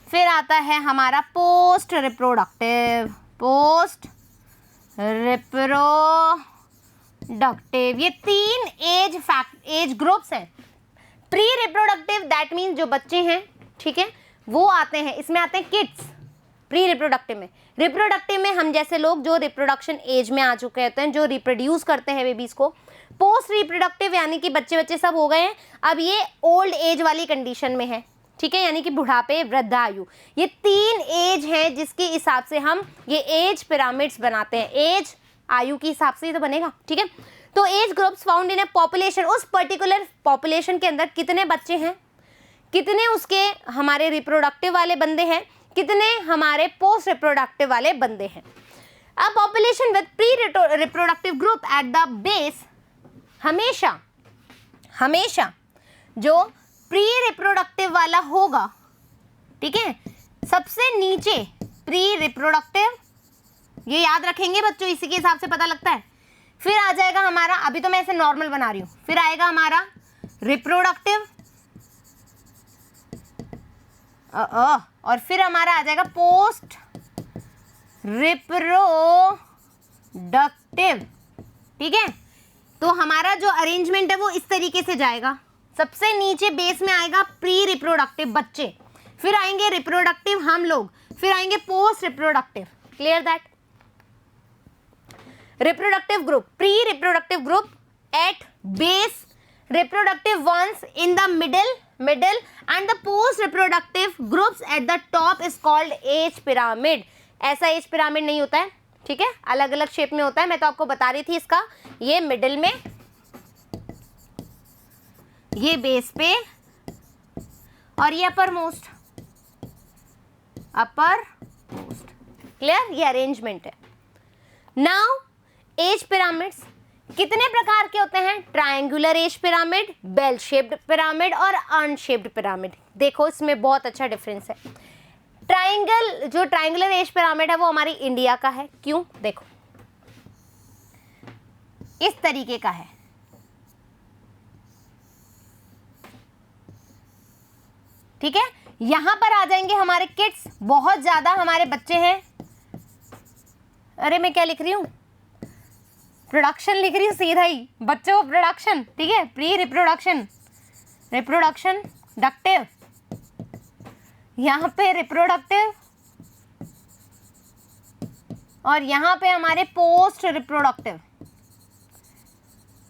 फिर आता है हमारा पोस्ट रिप्रोडक्टिव, पोस्ट रिप्रोडक्टिव। ये 3 एज ग्रुप्स हैं। प्री रिप्रोडक्टिव दैट मीन्स जो बच्चे हैं, ठीक है, वो आते हैं, इसमें आते हैं किड्स प्री रिप्रोडक्टिव में। रिप्रोडक्टिव में हम जैसे लोग जो रिप्रोडक्शन एज में आ चुके होते हैं, जो रिप्रोड्यूस करते हैं बेबीज को। पोस्ट रिप्रोडक्टिव यानी कि बच्चे सब हो गए हैं, अब ये ओल्ड एज वाली कंडीशन में है, ठीक है, यानी कि बुढ़ापे, वृद्धायु। ये 3 एज हैं जिसके हिसाब से हम ये एज पिरामिड्स बनाते हैं। एज आयु के हिसाब से ही तो बनेगा, ठीक है। तो age groups found in A population, उस पर्टिकुलर पॉपुलेशन के अंदर कितने बच्चे हैं, कितने उसके हमारे रिप्रोडक्टिव वाले बंदे हैं, कितने हमारे पोस्ट रिप्रोडक्टिव वाले बंदे हैं। अब population with pre reproductive group at the base, हमेशा जो प्री रिप्रोडक्टिव वाला होगा, ठीक है, सबसे नीचे प्री रिप्रोडक्टिव, ये याद रखेंगे बच्चों, इसी के हिसाब से पता लगता है। फिर आ जाएगा हमारा, अभी तो मैं ऐसे नॉर्मल बना रही हूं, फिर आएगा हमारा रिप्रोडक्टिव, और फिर हमारा आ जाएगा पोस्ट रिप्रोडक्टिव, ठीक है। तो हमारा जो अरेंजमेंट है वो इस तरीके से जाएगा। सबसे नीचे बेस में आएगा प्री रिप्रोडक्टिव बच्चे, फिर आएंगे रिप्रोडक्टिव हम लोग, फिर आएंगे post reproductive. Clear that. Reproductive group, pre reproductive group at base, reproductive ones in the middle and the post reproductive groups at the top is called age pyramid। ऐसा age pyramid नहीं होता है, ठीक है, अलग अलग शेप में होता है। मैं तो आपको बता रही थी इसका, ये मिडिल में, ये बेस पे, और ये अपर मोस्ट। क्लियर, ये अरेंजमेंट है। नाउ एज पिरामिड्स कितने प्रकार के होते हैं, triangular age pyramid, bell shaped pyramid और अनशेप्ड पिरामिड। देखो इसमें बहुत अच्छा डिफरेंस है। जो ट्रायंगुलर एज पिरामिड है वो हमारी इंडिया का है। क्यों, देखो इस तरीके का है, ठीक है, यहां पर आ जाएंगे हमारे किड्स, बहुत ज्यादा हमारे बच्चे हैं। अरे मैं क्या लिख रही हूँ, प्रोडक्शन लिख रही हूँ सीधा ही, बच्चों प्रोडक्शन, ठीक है, प्री रिप्रोडक्शन, रिप्रोडक्शन डक्टिव, यहाँ पे रिप्रोडक्टिव और यहाँ पे हमारे पोस्ट रिप्रोडक्टिव।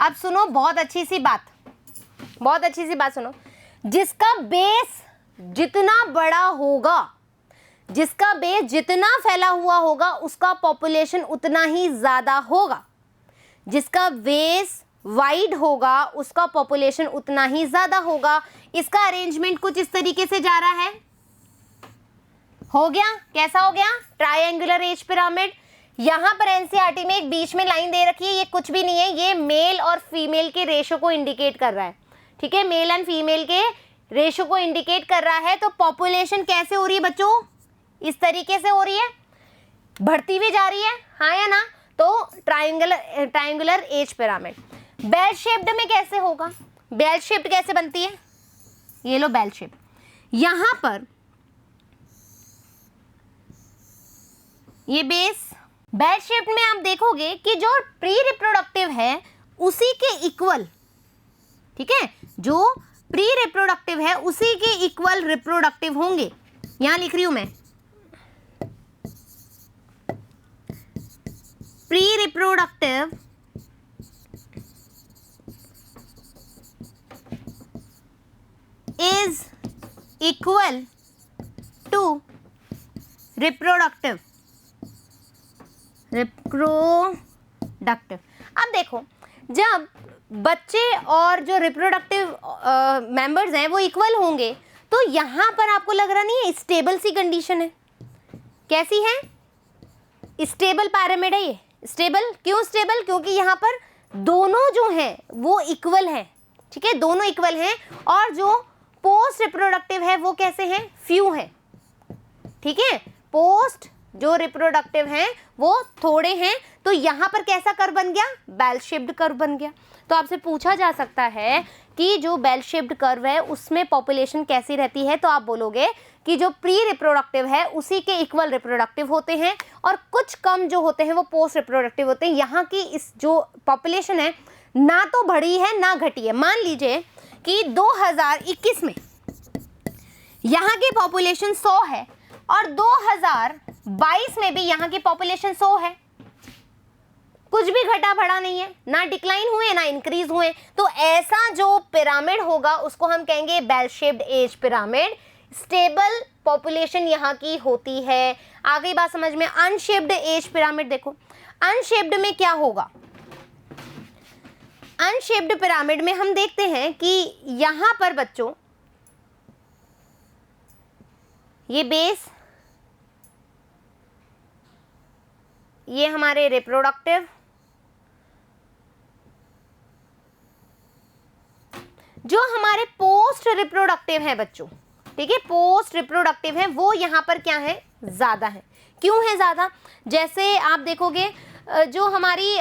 अब सुनो बहुत अच्छी सी बात, बहुत अच्छी सी बात सुनो, जिसका बेस जितना बड़ा होगा, जिसका बेस जितना फैला हुआ होगा, उसका पॉपुलेशन उतना ही ज्यादा होगा। जिसका बेस वाइड होगा उसका पॉपुलेशन उतना ही ज्यादा होगा। इसका अरेंजमेंट कुछ इस तरीके से जा रहा है, हो गया, कैसा हो गया, ट्रायंगुलर एज पिरामिड। यहां पर एनसीईआरटी में एक बीच में लाइन दे रखी है, ये कुछ भी नहीं है, ये मेल और फीमेल के रेशो को इंडिकेट कर रहा है, ठीक है, मेल एंड फीमेल के रेशो को इंडिकेट कर रहा है। तो पॉपुलेशन कैसे हो रही है बच्चों, इस तरीके से हो रही है, बढ़ती हुई जा रही है, हाँ या ना। तो triangular age pyramid. Bell shaped में कैसे होगा, बेल शेप्ड कैसे बनती है, ये लो बेल शेप। यहां पर ये बेस, बेल शेप में आप देखोगे कि जो प्री रिप्रोडक्टिव है उसी के इक्वल, ठीक है, जो प्री रिप्रोडक्टिव है उसी के इक्वल रिप्रोडक्टिव होंगे। यहां लिख रही हूं मैं, pre reproductive is equal to reproductive, reproductive. अब देखो जब बच्चे और जो रिप्रोडक्टिव मेंबर्स हैं वो इक्वल होंगे तो यहाँ पर आपको लग रहा नहीं है स्टेबल सी कंडीशन है, कैसी है, स्टेबल पिरामिड है ये। स्टेबल क्यों, स्टेबल क्योंकि यहाँ पर दोनों जो हैं वो इक्वल हैं, ठीक है, दोनों इक्वल हैं। और जो पोस्ट रिप्रोडक्टिव है वो कैसे हैं, फ्यू हैं, ठीक है, पोस्ट जो रिप्रोडक्टिव हैं वो थोड़े हैं। तो यहाँ पर कैसा कर्व बन गया, बेल शेप्ड कर्व बन गया। तो आपसे पूछा जा सकता है कि जो बेल शेप्ड कर्व है उसमें पॉपुलेशन कैसी रहती है, तो आप बोलोगे कि जो प्री रिप्रोडक्टिव है उसी के इक्वल रिप्रोडक्टिव होते हैं और कुछ कम जो होते हैं वो पोस्ट रिप्रोडक्टिव होते हैं। यहाँ की इस जो पॉपुलेशन है ना तो बढ़ी है ना घटी है। मान लीजिए कि 2021 में यहाँ की पॉपुलेशन 100 है और 2022 में भी यहाँ की पॉपुलेशन 100 है, कुछ भी घटा बढ़ा नहीं है, ना डिक्लाइन हुए ना इंक्रीज हुए। तो ऐसा जो पिरामिड होगा उसको हम कहेंगे bell shaped age pyramid. Stable population यहाँ की होती है। आ गई बात समझ में। अनशेप्ड एज पिरामिड देखो, अनशेप्ड में क्या होगा, अनशेप्ड पिरामिड में हम देखते हैं कि यहां पर बच्चों ये बेस, ये हमारे रिप्रोडक्टिव, जो हमारे पोस्ट रिप्रोडक्टिव है बच्चों, ठीक है, पोस्ट रिप्रोडक्टिव है वो यहाँ पर क्या है, ज्यादा है। क्यों है ज्यादा, जैसे आप देखोगे जो हमारी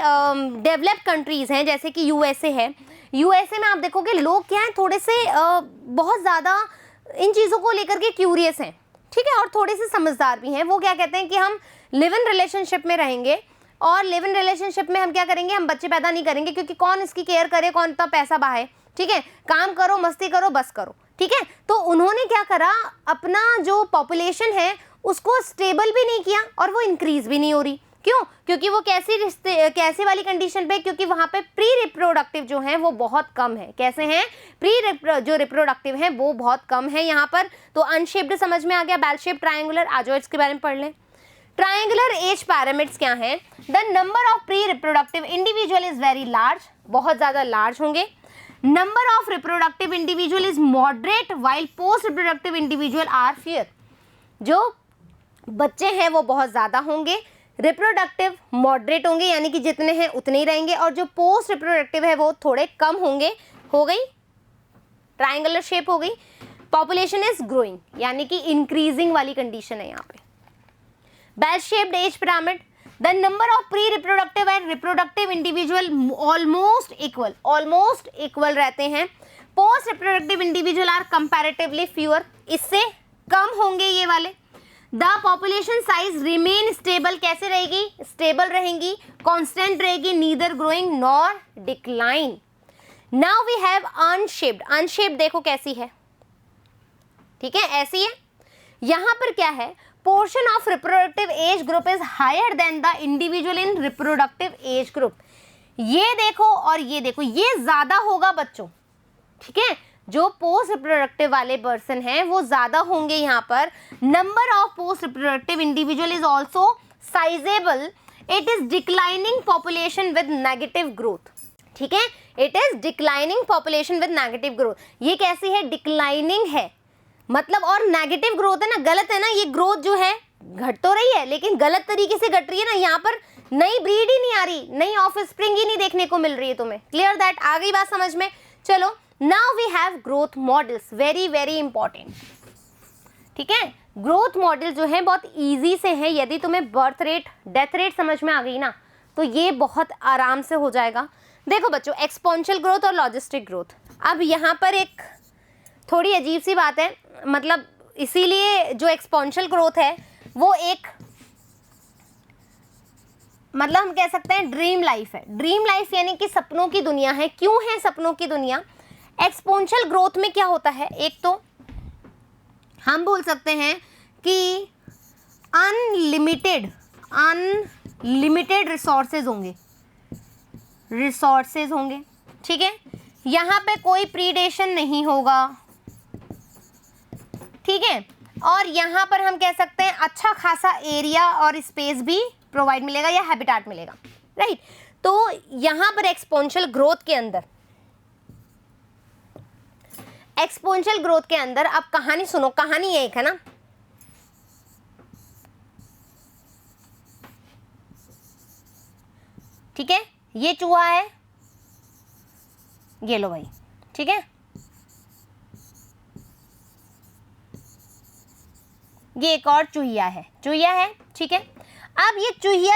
डेवलप्ड कंट्रीज हैं जैसे कि यूएसए है, यूएसए में आप देखोगे लोग क्या है, थोड़े से बहुत ज़्यादा इन चीज़ों को लेकर के क्यूरियस हैं, ठीक है, और थोड़े से समझदार भी हैं। वो क्या कहते हैं कि हम लिव इन रिलेशनशिप में रहेंगे और लिव इन रिलेशनशिप में हम क्या करेंगे, हम बच्चे पैदा नहीं करेंगे क्योंकि कौन इसकी केयर करे, कौन इतना पैसा बहाए, ठीक है, काम करो मस्ती करो बस करो, ठीक है। तो उन्होंने क्या करा, अपना जो पॉपुलेशन है उसको स्टेबल भी नहीं किया और वो इंक्रीज भी नहीं हो रही। क्यों, क्योंकि वो कैसी वाली कंडीशन पे, क्योंकि वहां पे प्री रिप्रोडक्टिव जो है वो बहुत कम है। कैसे हैं, जो रिप्रोडक्टिव हैं वो बहुत कम है यहाँ पर। तो अनशेप्ड समझ में आ गया, बेल शेप, ट्रायंगुलर। आ जाओ इसके बारे में पढ़ लें। ट्रायंगुलर एज पिरामिड्स क्या है, the number of pre reproductive individual is very large, बहुत ज्यादा लार्ज होंगे। Number of reproductive individual is moderate while post reproductive individual are fewer, जो बच्चे हैं वो बहुत ज्यादा होंगे, रिप्रोडक्टिव मॉडरेट होंगे यानी कि जितने हैं उतने ही रहेंगे, और जो पोस्ट रिप्रोडक्टिव है वो थोड़े कम होंगे। हो गई, ट्रायंगुलर शेप हो गई। पॉपुलेशन इज ग्रोइंग यानी कि इंक्रीजिंग वाली कंडीशन है यहाँ पे। Bell shaped age pyramid, the number of pre reproductive and reproductive individual almost equal रहते हैं। Post reproductive individual are comparatively fewer, इससे कम होंगे ये वाले। The population size remain stable, कैसे रहेगी, स्टेबल रहेंगी, कांस्टेंट रहेगी, neither growing nor decline. Now we have urn shaped, urn shaped देखो कैसी है, ठीक है, ऐसी है। यहां पर क्या है, portion of reproductive age group is higher than the individual in reproductive age group. ये देखो और ये देखो, ये ज्यादा होगा बच्चों, ठीक है, जो पोस्ट रिप्रोडक्टिव वाले पर्सन हैं वो ज्यादा होंगे यहाँ पर। Number of post reproductive individual is also sizeable, it is declining population with negative growth, ठीक है, it is declining population with negative growth. ये कैसी है, डिक्लाइनिंग है, मतलब और नेगेटिव ग्रोथ है ना, गलत है ना, ये ग्रोथ जो है घट तो रही है लेकिन गलत तरीके से घट रही है ना, यहाँ पर नई ब्रीड ही नहीं आ रही, नई ऑफ स्प्रिंग ही नहीं देखने को मिल रही है तुम्हें। क्लियर दैट, आ गई बात समझ में। चलो now we have growth models, very very important, ठीक है। ग्रोथ मॉडल जो है बहुत इजी से है, यदि तुम्हें बर्थ रेट डेथ रेट समझ में आ गई ना तो ये बहुत आराम से हो जाएगा। देखो बच्चों, एक्सपोनेंशियल ग्रोथ और लॉजिस्टिक ग्रोथ। अब यहाँ पर एक थोड़ी अजीब सी बात है, मतलब इसीलिए जो एक्सपोनेंशियल ग्रोथ है वो एक, मतलब हम कह सकते हैं ड्रीम लाइफ है। ड्रीम लाइफ यानी कि सपनों की दुनिया है। क्यों है सपनों की दुनिया? एक्सपोनेंशियल ग्रोथ में क्या होता है, एक तो हम बोल सकते हैं कि अनलिमिटेड रिसोर्सेज होंगे, ठीक है। यहाँ पे कोई प्रीडेशन नहीं होगा, ठीक है, और यहाँ पर हम कह सकते हैं अच्छा खासा एरिया और स्पेस भी प्रोवाइड मिलेगा या हैबिटेट मिलेगा, राइट। तो यहाँ पर एक्सपोनेंशियल ग्रोथ के अंदर अब कहानी सुनो, कहानी एक है ना, ठीक है, ये चूहा है, ये लो भाई, ठीक है, ये एक और चूहिया है, ठीक है। अब ये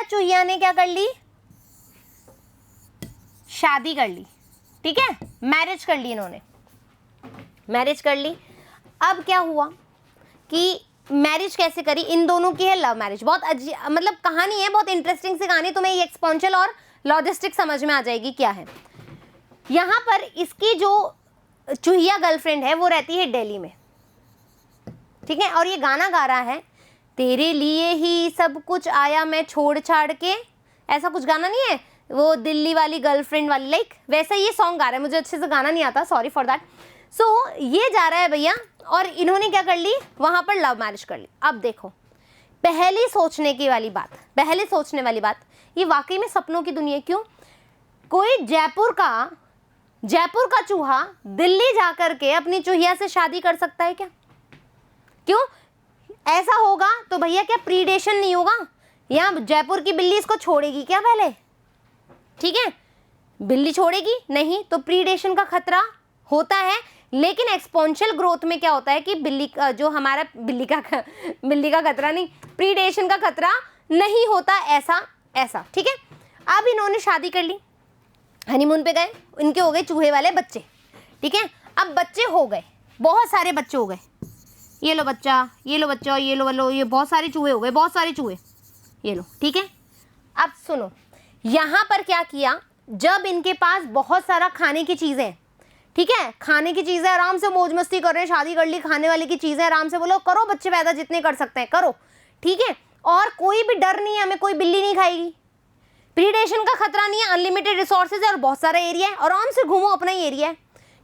चूहिया ने क्या कर ली, शादी कर ली, ठीक है, मैरिज कर ली, इन्होंने मैरिज कर ली। अब क्या हुआ कि मैरिज कैसे करी, इन दोनों की है लव मैरिज। बहुत मतलब कहानी है, बहुत इंटरेस्टिंग सी कहानी, तुम्हें ये एक्सपोनेंशियल और लॉजिस्टिक समझ में आ जाएगी क्या है। यहाँ पर इसकी जो चूहिया गर्लफ्रेंड है वो रहती है दिल्ली में, ठीक है, और ये गाना गा रहा है, तेरे लिए ही सब कुछ आया मैं छोड़ छाड़ के, ऐसा कुछ गाना नहीं है वो दिल्ली वाली गर्लफ्रेंड वाली, लाइक वैसा ये सॉन्ग गा रहा है, मुझे अच्छे से गाना नहीं आता, सॉरी फॉर दैट। सो ये जा रहा है भैया, और इन्होंने क्या कर ली, वहाँ पर लव मैरिज कर ली। अब देखो, पहले सोचने वाली बात, ये वाकई में सपनों की दुनिया। क्यों? कोई जयपुर का चूहा दिल्ली जा कर के अपनी चूहिया से शादी कर सकता है क्या? क्यों? ऐसा होगा तो भैया क्या प्रीडेशन नहीं होगा? या जयपुर की बिल्ली इसको छोड़ेगी क्या पहले? ठीक है, बिल्ली छोड़ेगी नहीं, तो प्रीडेशन का खतरा होता है। लेकिन एक्सपोनेंशियल ग्रोथ में क्या होता है कि बिल्ली का खतरा नहीं, प्रीडेशन का खतरा नहीं होता, ऐसा, ठीक है। अब इन्होंने शादी कर ली, हनीमून पे गए, इनके हो गए चूहे वाले बच्चे, ठीक है। अब बच्चे हो गए, बहुत सारे बच्चे हो गए, ये लो बच्चा, ये लो बच्चा, ये लो, ये बहुत सारे चूहे हो गए, बहुत सारे चूहे, ये लो, ठीक है। अब सुनो, यहाँ पर क्या किया, जब इनके पास बहुत सारा खाने की चीज़ें, ठीक है, खाने की चीज़ें, आराम से मौज मस्ती कर रहे हैं, शादी कर ली, खाने वाले की चीज़ें, आराम से बोलो करो बच्चे पैदा, जितने कर सकते हैं करो, ठीक है। और कोई भी डर नहीं है, हमें कोई बिल्ली नहीं खाएगी, प्रीडेशन का खतरा नहीं है, अनलिमिटेड रिसोर्सेज है और बहुत सारा एरिया है, आराम से घूमो, अपना ही एरिया है,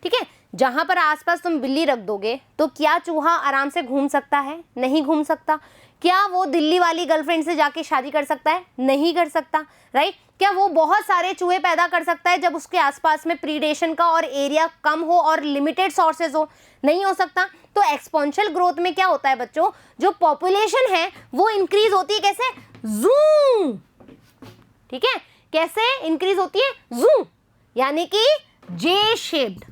ठीक है। जहाँ पर आसपास तुम बिल्ली रख दोगे तो क्या चूहा आराम से घूम सकता है? नहीं घूम सकता। क्या वो दिल्ली वाली गर्लफ्रेंड से जाके शादी कर सकता है? नहीं कर सकता, राइट। क्या वो बहुत सारे चूहे पैदा कर सकता है जब उसके आसपास में प्रीडेशन का और एरिया कम हो और लिमिटेड सोर्सेज हो? नहीं हो सकता। तो एक्सपोनेंशियल ग्रोथ में क्या होता है बच्चों, जो पॉपुलेशन है वो इंक्रीज होती है, कैसे? जूम, ठीक है, कैसे इंक्रीज होती है? जूम, यानी कि जे शेप्ड,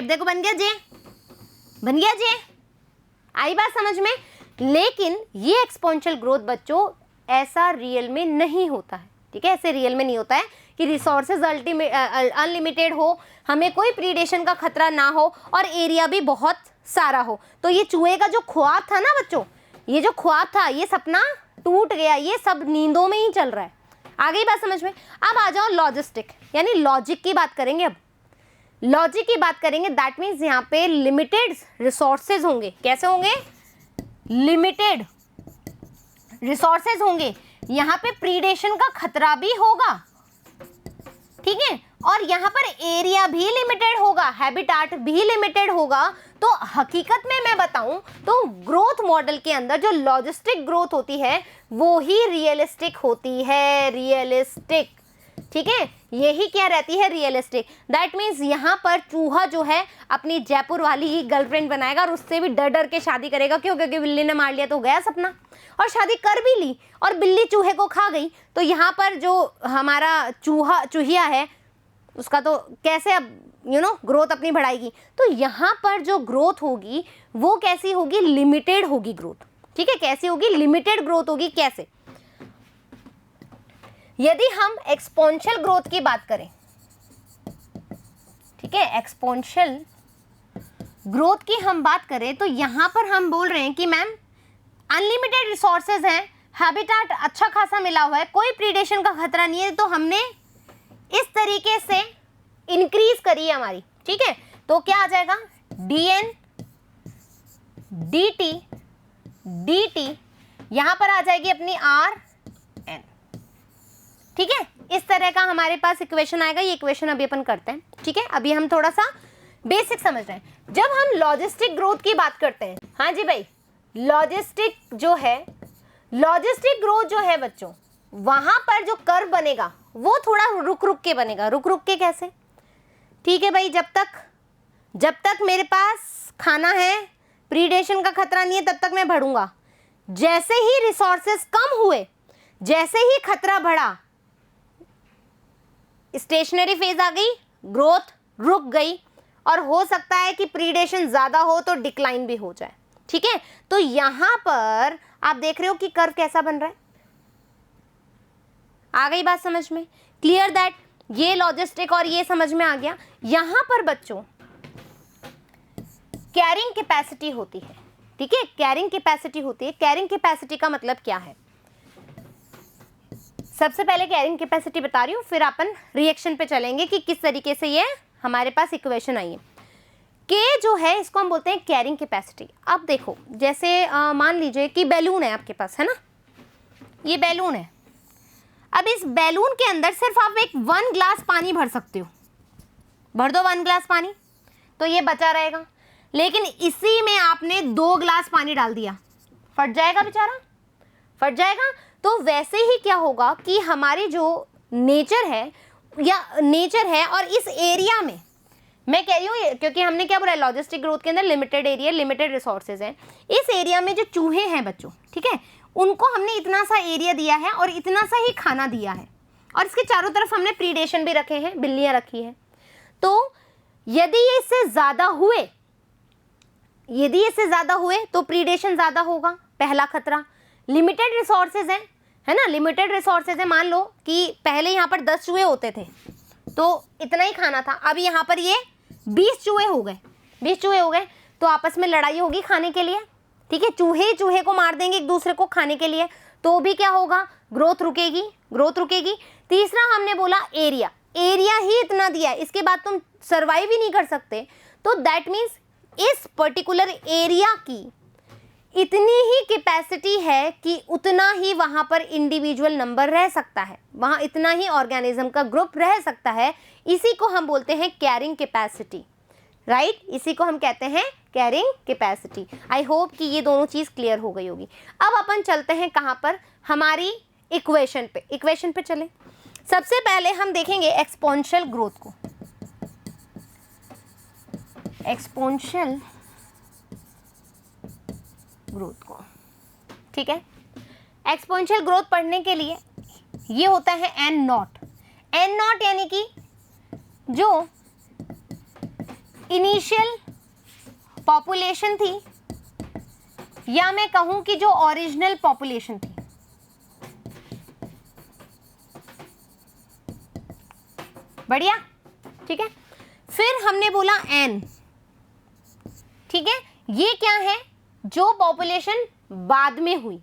देखो बन गया जे, आई बात समझ में। लेकिन ये एक्सपोनेंशियल ग्रोथ बच्चों ऐसा रियल में नहीं होता है, ठीक है, ऐसे रियल में नहीं होता है। कि रिसोर्सेज अनलिमिटेड हो, हमें कोई प्रीडेशन का खतरा ना हो और एरिया भी बहुत सारा हो। तो ये चूहे का जो ख्वाब था ना बच्चों, ये जो ख्वाब था, ये सपना टूट गया, ये सब नींदों में ही चल रहा है। आ गई बात समझ में? अब आ जाओ लॉजिस्टिक, यानी लॉजिक की बात करेंगे। अब लॉजिक की बात करेंगे, दैट मीन्स यहाँ पे लिमिटेड रिसोर्सेज होंगे। कैसे होंगे? लिमिटेड रिसोर्सेज होंगे, यहाँ पे प्रीडेशन का खतरा भी होगा, ठीक है, और यहाँ पर एरिया भी लिमिटेड होगा, हैबिटाट भी लिमिटेड होगा। तो हकीकत में मैं बताऊं तो ग्रोथ मॉडल के अंदर जो लॉजिस्टिक ग्रोथ होती है वो ही रियलिस्टिक होती है, रियलिस्टिक, ठीक है, यही क्या रहती है? रियलिस्टिक। दैट मीन्स यहाँ पर चूहा जो है अपनी जयपुर वाली ही गर्लफ्रेंड बनाएगा और उससे भी डर डर के शादी करेगा। क्यों? क्योंकि बिल्ली ने मार लिया तो गया सपना, और शादी कर भी ली और बिल्ली चूहे को खा गई। तो यहाँ पर जो हमारा चूहिया है उसका तो कैसे अब ग्रोथ अपनी बढ़ाएगी? तो यहाँ पर जो ग्रोथ होगी वो कैसी होगी? लिमिटेड होगी ग्रोथ, ठीक है। कैसी होगी? लिमिटेड ग्रोथ होगी। कैसे? यदि हम एक्सपोनेंशियल ग्रोथ की बात करें, ठीक है, एक्सपोनेंशियल ग्रोथ की हम बात करें तो यहां पर हम बोल रहे हैं कि मैम अनलिमिटेड रिसोर्सेज हैं, हैबिटाट अच्छा खासा मिला हुआ है, कोई प्रीडेशन का खतरा नहीं है। तो हमने इस तरीके से इंक्रीज करी है हमारी, ठीक है। तो क्या आ जाएगा? dn dt dt, यहां पर आ जाएगी अपनी rn, ठीक है। इस तरह का हमारे पास इक्वेशन आएगा। ये इक्वेशन अभी अपन करते हैं, ठीक है। अभी हम थोड़ा सा बेसिक समझ रहे हैं। जब हम लॉजिस्टिक ग्रोथ की बात करते हैं, हाँ जी भाई, लॉजिस्टिक जो है, लॉजिस्टिक ग्रोथ जो है बच्चों, वहां पर जो कर्व बनेगा वो थोड़ा रुक रुक के बनेगा। रुक रुक के कैसे? ठीक है भाई, जब तक मेरे पास खाना है, प्रीडेशन का खतरा नहीं है, तब तक मैं बढ़ूंगा। जैसे ही रिसोर्सेस कम हुए, जैसे ही खतरा बढ़ा, स्टेशनरी फेज आ गई, ग्रोथ रुक गई, और हो सकता है कि प्रीडेशन ज्यादा हो तो डिक्लाइन भी हो जाए, ठीक है। तो यहां पर आप देख रहे हो कि कर्व कैसा बन रहा है। आ गई बात समझ में? क्लियर दैट ये लॉजिस्टिक और ये समझ में आ गया। यहां पर बच्चों कैरिंग कैपेसिटी होती है, ठीक है, कैरिंग कैपेसिटी होती है। कैरिंग कैपेसिटी का मतलब क्या है? सबसे पहले कैरिंग कैपेसिटी बता रही हूँ, फिर अपन रिएक्शन पे चलेंगे कि किस तरीके से ये हमारे पास इक्वेशन आई है। के जो है इसको हम बोलते हैं कैरिंग कैपेसिटी। अब देखो, जैसे मान लीजिए कि बैलून है आपके पास, है ना, ये बैलून है। अब इस बैलून के अंदर सिर्फ आप एक 1 ग्लास पानी भर सकते हो, भर दो 1 ग्लास पानी, तो ये बचा रहेगा। लेकिन इसी में आपने 2 ग्लास पानी डाल दिया, फट जाएगा बेचारा, फट जाएगा। तो वैसे ही क्या होगा कि हमारी जो नेचर है और इस एरिया में, मैं कह रही हूँ क्योंकि हमने क्या बोला, लॉजिस्टिक ग्रोथ के अंदर लिमिटेड एरिया, लिमिटेड रिसोर्सेज हैं। इस एरिया में जो चूहे हैं बच्चों, ठीक है, उनको हमने इतना सा एरिया दिया है और इतना सा ही खाना दिया है, और इसके चारों तरफ हमने प्रीडेशन भी रखे हैं, बिल्लियां रखी हैं। तो यदि ये इससे ज्यादा हुए तो प्रीडेशन ज्यादा होगा, पहला खतरा। लिमिटेड रिसोर्सेज है ना, लिमिटेड रिसोर्सेज है। मान लो कि पहले यहाँ पर 10 चूहे होते थे तो इतना ही खाना था, अब यहाँ पर ये 20 चूहे हो गए, तो आपस में लड़ाई होगी खाने के लिए, ठीक है। चूहे को मार देंगे एक दूसरे को खाने के लिए, तो भी क्या होगा? ग्रोथ रुकेगी। तीसरा हमने बोला एरिया ही इतना दिया है, इसके बाद तुम सर्वाइव ही नहीं कर सकते। तो दैट मीन्स इस पर्टिकुलर एरिया की इतनी ही कैपेसिटी है कि उतना ही वहां पर इंडिविजुअल नंबर रह सकता है, वहां इतना ही ऑर्गेनिज्म का ग्रुप रह सकता है। इसी को हम बोलते हैं कैरिंग कैपेसिटी, राइट, इसी को हम कहते हैं कैरिंग कैपेसिटी। आई होप कि ये दोनों चीज क्लियर हो गई होगी। अब अपन चलते हैं कहां पर? हमारी इक्वेशन पे चलें। सबसे पहले हम देखेंगे एक्सपोनेंशियल ग्रोथ को, एक्सपोनेंशियल ग्रोथ को, ठीक है। एक्सपोनेंशियल ग्रोथ पढ़ने के लिए ये होता है n नॉट यानी कि जो इनिशियल पॉपुलेशन थी, या मैं कहूं कि जो ओरिजिनल पॉपुलेशन थी, बढ़िया, ठीक है। फिर हमने बोला n, ठीक है, ये क्या है, जो पॉपुलेशन बाद में हुई,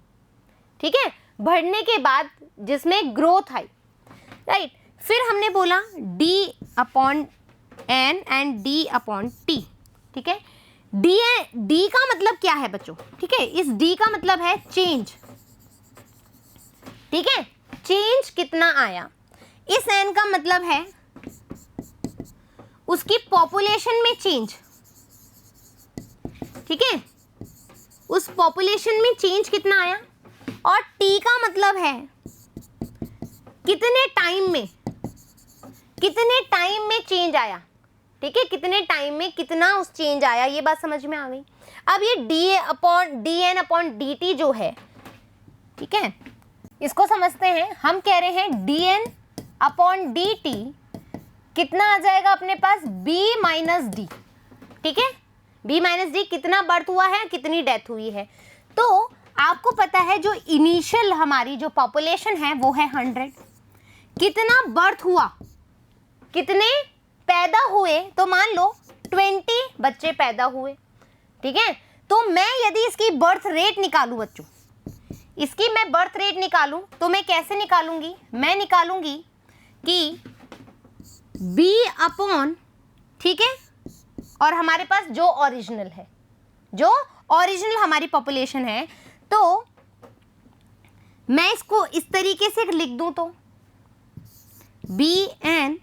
ठीक है, बढ़ने के बाद जिसमें ग्रोथ आई, राइट। फिर हमने बोला d upon n and d upon t, ठीक है। d का मतलब क्या है बच्चों, ठीक है, इस d का मतलब है चेंज, ठीक है, चेंज कितना आया। इस n का मतलब है उसकी पॉपुलेशन में चेंज, ठीक है, उस पॉपुलेशन में चेंज कितना आया। और t का मतलब है कितने टाइम में चेंज आया, ठीक है, कितने टाइम में कितना उस चेंज आया, ये बात समझ में आ गई। अब ये dn अपॉन dt जो है, ठीक है, इसको समझते हैं। हम कह रहे हैं dn अपॉन dt कितना आ जाएगा अपने पास, b माइनस डी, ठीक है, b माइनस डी कितना बर्थ हुआ है, कितनी डेथ हुई है। तो आपको पता है जो इनिशियल हमारी जो पॉपुलेशन है वो है 100, कितना बर्थ हुआ, कितने पैदा हुए, तो मान लो 20 बच्चे पैदा हुए, ठीक है। तो मैं यदि इसकी बर्थ रेट निकालूं बच्चों, इसकी मैं बर्थ रेट निकालूं तो मैं कैसे निकालूंगी, मैं निकालूंगी कि b अपॉन, ठीक है, और हमारे पास जो ओरिजिनल है, जो ओरिजिनल हमारी पॉपुलेशन है, तो मैं इसको इस तरीके से लिख दूं तो bn,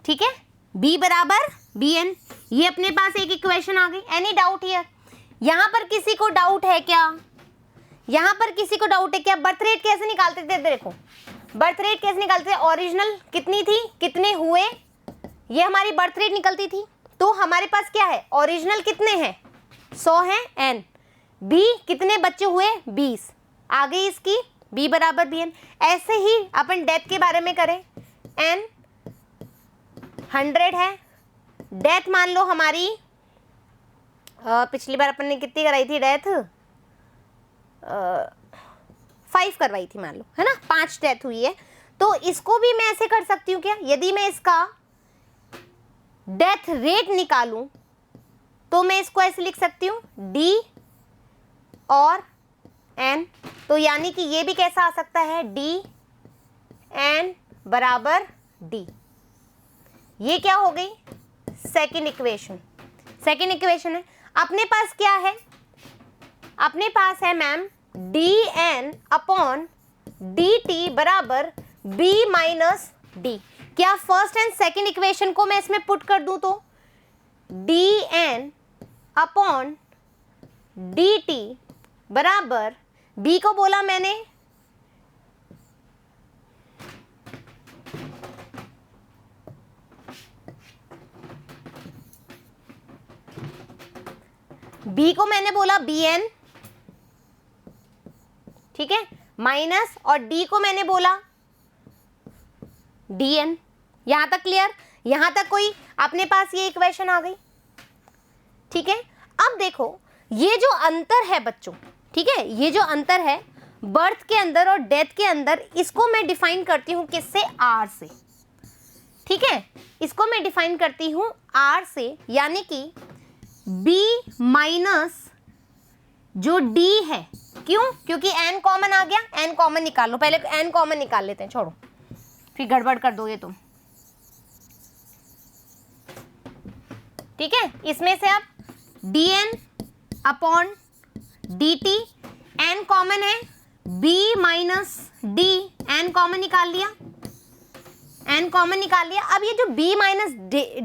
ठीक है, b बराबर bn, ये अपने पास एक इक्वेशन आ गई। एनी डाउट हियर, यहां पर किसी को डाउट है क्या, यहां पर किसी को डाउट है क्या। बर्थ रेट कैसे निकालते थे, देखो बर्थ रेट कैसे निकालते थे, ओरिजिनल कितनी थी, कितने हुए, ये हमारी बर्थ रेट निकलती थी। तो हमारे पास क्या है, ओरिजिनल कितने हैं 100 है n, b कितने बच्चे हुए 20, आ गई इसकी b बराबर bn। ऐसे ही अपन डेथ के बारे में करें, n 100 है, डेथ मान लो हमारी पिछली बार अपन ने कितनी कराई थी डेथ, 5 करवाई थी मान लो, है ना, 5 डेथ हुई है। तो इसको भी मैं ऐसे कर सकती हूँ क्या, यदि मैं इसका डेथ रेट निकालूं तो मैं इसको ऐसे लिख सकती हूँ d और n, तो यानी कि ये भी कैसा आ सकता है d n बराबर d। ये क्या हो गई, सेकेंड इक्वेशन, सेकेंड इक्वेशन है। अपने पास क्या है, अपने पास है मैम dn अपॉन dt बराबर b माइनस डी। क्या फर्स्ट एंड सेकेंड इक्वेशन को मैं इसमें पुट कर दूं तो dn अपॉन dt बराबर b को बोला मैंने b को मैंने बोला bn, ठीक है, माइनस, और d को मैंने बोला dn। यहां तक क्लियर, यहां तक कोई अपने पास ये इक्वेशन आ गई, ठीक है। अब देखो ये जो अंतर है बच्चों, ठीक है, ये जो अंतर है बर्थ के अंदर और डेथ के अंदर, इसको मैं डिफाइन करती हूं किससे, r से, ठीक है, इसको मैं डिफाइन करती हूं r से, यानी कि b माइनस जो d है, क्यों, क्योंकि n कॉमन आ गया, n कॉमन निकाल लो, पहले n कॉमन निकाल लेते हैं, छोड़ो फिर गड़बड़ कर दोगे तुम, ठीक है। इसमें से अब dn upon dt, n common है, b minus d, n common निकाल लिया, n कॉमन निकाल लिया। अब ये जो b माइनस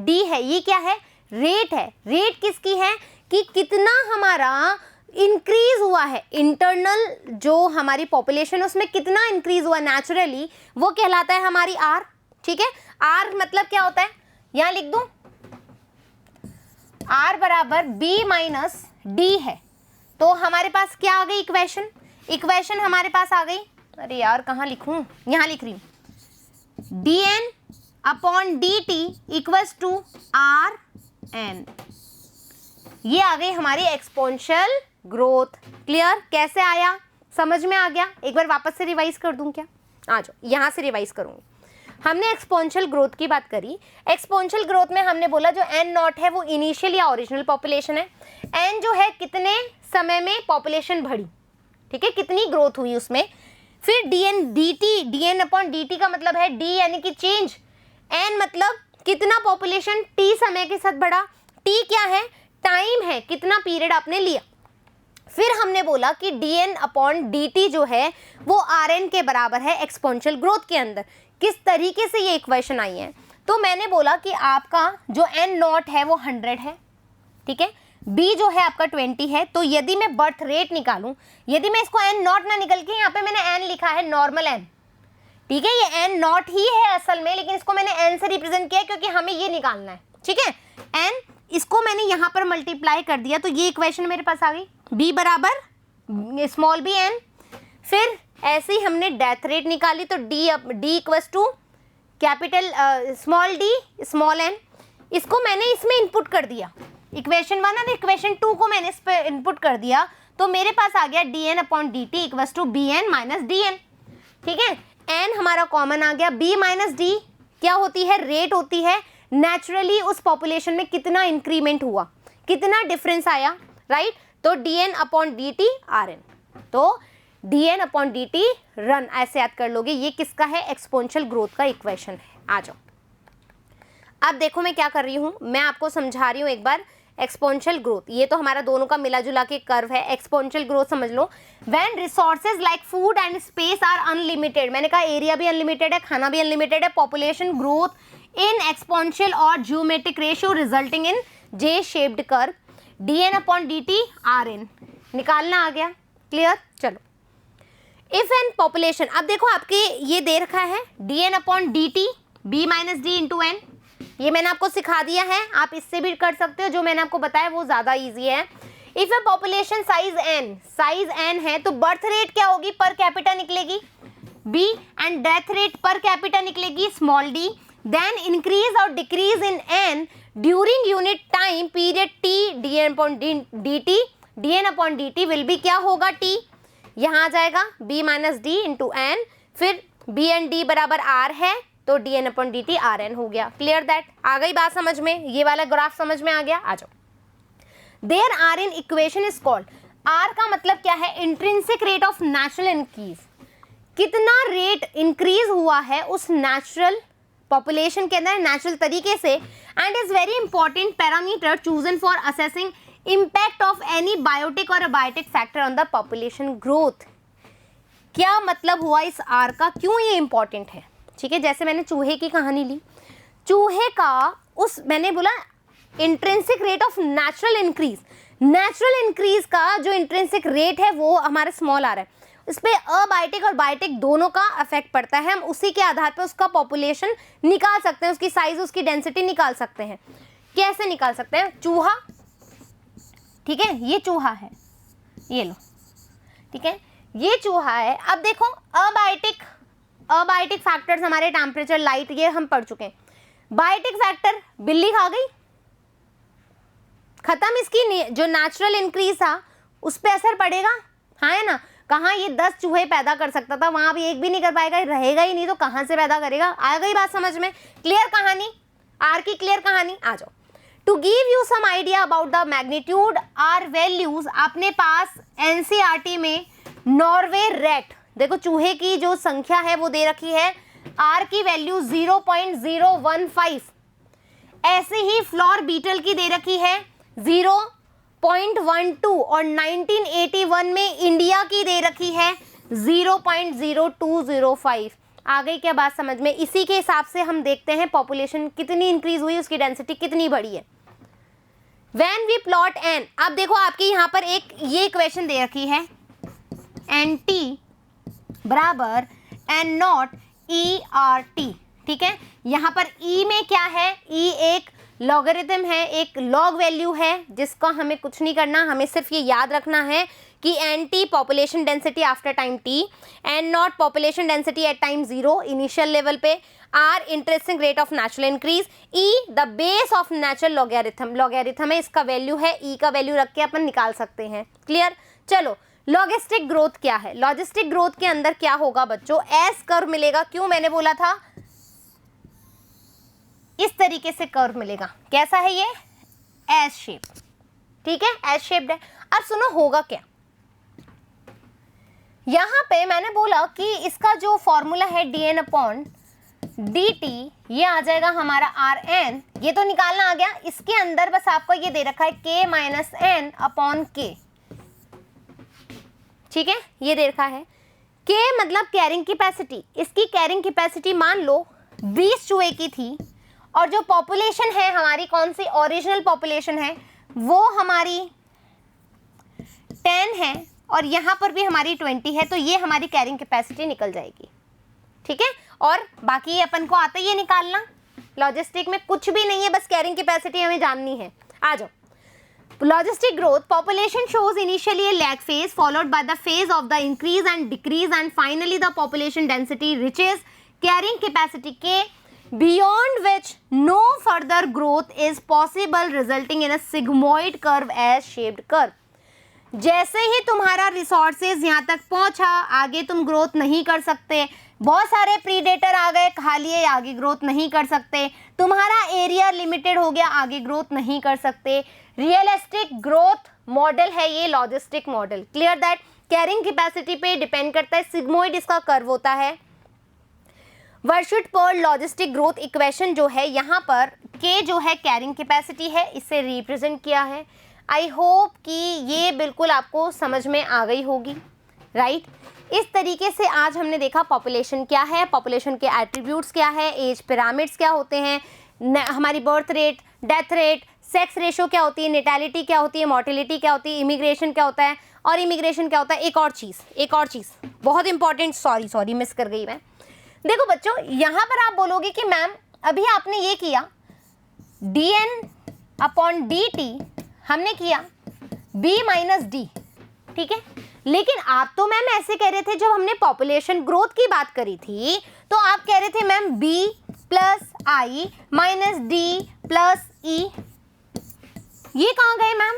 d है, ये क्या है, रेट है। रेट किसकी है कि कितना हमारा इंक्रीज हुआ है, इंटरनल जो हमारी पॉपुलेशन है उसमें कितना इंक्रीज हुआ नेचुरली, वो कहलाता है हमारी r, ठीक है। r मतलब क्या होता है, यहां लिख दूं r बराबर b माइनस d है। तो हमारे पास क्या आ गई इक्वेशन, इक्वेशन हमारे पास आ गई, अरे यार कहाँ लिखूं, यहां लिख रही हूं dn upon dt equals to rn, ये आ गई हमारी एक्सपोनेंशियल ग्रोथ। क्लियर, कैसे आया, समझ में आ गया। एक बार वापस से रिवाइज कर दूं क्या, आ जाओ, यहां से रिवाइज करूंगी। हमने एक्सपोनेंशियल ग्रोथ की बात करी। एक्सपोनेंशियल ग्रोथ में हमने बोला जो एन नॉट है वो इनिशियल या ओरिजिनल पॉपुलेशन है। एन जो है कितने समय में पॉपुलेशन बढ़ी, ठीक है, कितनी ग्रोथ हुई उसमें। फिर D N D T, D N upon D T का मतलब है डी यानी कि चेंज, एन मतलब कितना पॉपुलेशन टी समय के साथ बढ़ा, टी क्या है, टाइम है, कितना पीरियड आपने लिया। फिर हमने बोला कि dn अपॉन dt जो है वो rn के बराबर है एक्सपोनेंशियल ग्रोथ के अंदर। किस तरीके से ये इक्वेशन आई है, तो मैंने बोला कि आपका जो n नॉट है वो 100 है, ठीक है, b जो है आपका 20 है। तो यदि मैं बर्थ रेट निकालूं, यदि मैं इसको n नॉट ना निकल के यहाँ पे मैंने n लिखा है नॉर्मल n, ठीक है, ये n नॉट ही है असल में, लेकिन इसको मैंने n से रिप्रेजेंट किया क्योंकि हमें ये निकालना है, ठीक है। n इसको मैंने यहाँ पर मल्टीप्लाई कर दिया तो ये इक्वेशन मेरे पास आ गई, b बराबर स्मॉल बी n। फिर ऐसे ही हमने डेथ रेट निकाली तो d equals to capital small d small n। इसको मैंने इसमें इनपुट कर दिया, इक्वेशन 1 और इक्वेशन 2 को मैंने इस पर इनपुट कर दिया तो मेरे पास आ गया dn upon dt equals to bn minus dn, ठीक है। n हमारा कॉमन आ गया, b माइनस d क्या होती है, रेट होती है, नेचुरली उस पॉपुलेशन में कितना इंक्रीमेंट हुआ, कितना डिफरेंस आया, राइट। तो dn अपॉन dt rn, तो dn अपॉन dt रन ऐसे याद कर लोगे। ये किसका है, एक्सपोनेंशियल ग्रोथ का इक्वेशन है। आ जाओ, अब देखो मैं क्या कर रही हूँ, मैं आपको समझा रही हूँ एक बार एक्सपोनेंशियल ग्रोथ। ये तो हमारा दोनों का मिला जुला के कर्व है। एक्सपोनेंशियल ग्रोथ समझ लो, when resources like food and space are unlimited, मैंने कहा एरिया भी अनलिमिटेड है, खाना भी अनलिमिटेड है, पॉपुलेशन ग्रोथ इन एक्सपोनेंशियल और geometric ratio resulting in J shaped curve, dn upon dt rn निकालना आ गया, क्लियर। चलो, इफ एन पॉपुलेशन, अब देखो आपके ये दे रखा है dn upon dt b minus D into N, ये मैंने आपको सिखा दिया है, आप इससे भी कर सकते हो, जो मैंने आपको बताया वो ज़्यादा ईजी है। If A population size n है तो बर्थ रेट क्या होगी, पर कैपिटा निकलेगी b and death rate per capita निकलेगी स्मॉल d, देन इंक्रीज और decrease in n during unit time period t, dn upon dt will be क्या होगा t, यहाँ आ जाएगा b minus D into N, फिर b एंड d बराबर r है तो dn अपॉन dt rn हो गया, क्लियर दैट। आ गई बात समझ में, ये वाला ग्राफ समझ में आ गया। आ जाओ, there are in equation is called, r का मतलब क्या है, intrinsic rate of natural increase, कितना रेट इंक्रीज हुआ है उस नेचुरल पॉपुलेशन के अंदर नेचुरल तरीके से, and is very important parameter chosen for assessing impact of any biotic और abiotic factor on the population growth. क्या मतलब हुआ इस आर का, क्यों ये इंपॉर्टेंट है, ठीक है। जैसे मैंने चूहे की कहानी ली, चूहे का उस मैंने बोला intrinsic rate of natural increase का जो इंट्रिंसिक रेट है वो हमारा स्मॉल आ रहा है, इस पर अबायोटिक और बायोटिक दोनों का इफेक्ट पड़ता है। हम उसी के आधार पर उसका पॉपुलेशन निकाल सकते हैं, उसकी साइज, उसकी डेंसिटी निकाल सकते हैं। कैसे निकाल सकते हैं, चूहा, ठीक है, ये चूहा है, ये लो, ठीक है, ये चूहा है। अब देखो अबायोटिक फैक्टर्स हमारे टेम्परेचर, लाइट, ये हम पढ़ चुके हैं। बायोटिक फैक्टर, बिल्ली खा गई, खत्म, इसकी जो नेचुरल इंक्रीज था उस पर असर पड़ेगा, हाँ है ना। कहाँ ये 10 चूहे पैदा कर सकता था, वहां भी एक भी नहीं कर पाएगा, रहेगा ही नहीं तो कहाँ से पैदा करेगा। आ गई बात समझ में, क्लियर कहानी, आर की क्लियर कहानी। आ जाओ, to give you some idea about the magnitude are values, अपने पास एनसीईआरटी में नॉर्वे रेट, देखो चूहे की जो संख्या है वो दे रखी है, आर की वैल्यू 0.015, ऐसे ही फ्लोर बीटल की दे रखी है 0.12 और 1981 में इंडिया की दे रखी है 0.0205। आ गई क्या बात समझ में। इसी के हिसाब से हम देखते हैं पॉपुलेशन कितनी इंक्रीज हुई, उसकी डेंसिटी कितनी बढ़ी है। व्हेन वी प्लॉट एन, अब देखो आपके यहाँ पर एक ये इक्वेशन दे रखी है, एन टी बराबर N naught E R T, ठीक है। यहाँ पर ई में क्या है, ई एक लॉगरिथम है, एक लॉग वैल्यू है जिसका हमें कुछ नहीं करना, हमें सिर्फ ये याद रखना है कि N t population density after time t, N naught population density at time 0 initial level पे, r interesting rate of natural increase, e the base of natural logarithm है, इसका वैल्यू है, ई का वैल्यू रख के अपन निकाल सकते हैं, क्लियर। चलो, लॉजिस्टिक ग्रोथ क्या है, लॉजिस्टिक ग्रोथ के अंदर क्या होगा बच्चों, एस कर्व मिलेगा। क्यों मैंने बोला था इस तरीके से कर्व मिलेगा। कैसा है ये? एस शेप, ठीक है, एस शेप्ड है। अब सुनो होगा क्या, यहां पे मैंने बोला कि इसका जो फॉर्मूला है dn/dt, ये आ जाएगा हमारा rn, ये तो निकालना आ गया। इसके अंदर बस आपको ये दे रखा है k-n/k, ठीक है, ये दे रखा है। k मतलब कैरिंग कैपेसिटी, इसकी कैरिंग कैपेसिटी मान लो 20 चूहे की थी, और जो पॉपुलेशन है हमारी, कौन सी ओरिजिनल पॉपुलेशन है, वो हमारी 10 है, और यहाँ पर भी हमारी 20 है, तो ये हमारी कैरिंग कैपेसिटी निकल जाएगी, ठीक है। और बाकी अपन को आता है ये निकालना, लॉजिस्टिक में कुछ भी नहीं है, बस कैरिंग कैपेसिटी हमें जाननी है। आ जाओ, logistic growth, population shows initially a lag phase followed by the phase of the increase and decrease, and finally the population density reaches carrying capacity K, beyond which no further growth is possible, resulting in a sigmoid curve as shaped curve. जैसे ही तुम्हारा resources यहाँ तक पहुंचा, आगे तुम growth नहीं कर सकते, बहुत सारे प्रीडेटर आ गए, खा लिए, आगे ग्रोथ नहीं कर सकते, तुम्हारा एरिया लिमिटेड हो गया, आगे ग्रोथ नहीं कर सकते। रियलिस्टिक ग्रोथ मॉडल है ये logistic model. Clear that? Carrying capacity पे डिपेंड करता है, सिग्मोइड इसका कर्व होता है। वर्शुट-पर्ल लॉजिस्टिक ग्रोथ इक्वेशन जो है, यहाँ पर के जो है कैरिंग कैपेसिटी है, इससे रिप्रेजेंट किया है। आई होप कि ये बिल्कुल आपको समझ में आ गई होगी, राइट? इस तरीके से आज हमने देखा पॉपुलेशन क्या है, पॉपुलेशन के एट्रीब्यूट्स क्या है, एज पिरामिड्स क्या होते हैं, हमारी birth rate, death rate, sex ratio क्या होती है, नेटैलिटी क्या होती है, मोर्टेलिटी क्या होती है, इमिग्रेशन क्या होता है, और इमिग्रेशन क्या होता है। एक और चीज़ बहुत इंपॉर्टेंट, सॉरी मिस कर गई मैं। देखो बच्चों, यहाँ पर आप बोलोगे कि मैम अभी आपने ये किया dn/dt हमने किया b - d, ठीक है, लेकिन आप तो मैम ऐसे कह रहे थे, जब हमने पॉपुलेशन ग्रोथ की बात करी थी तो आप कह रहे थे ma'am b + i - d + e। ये कहाँ गए मैम,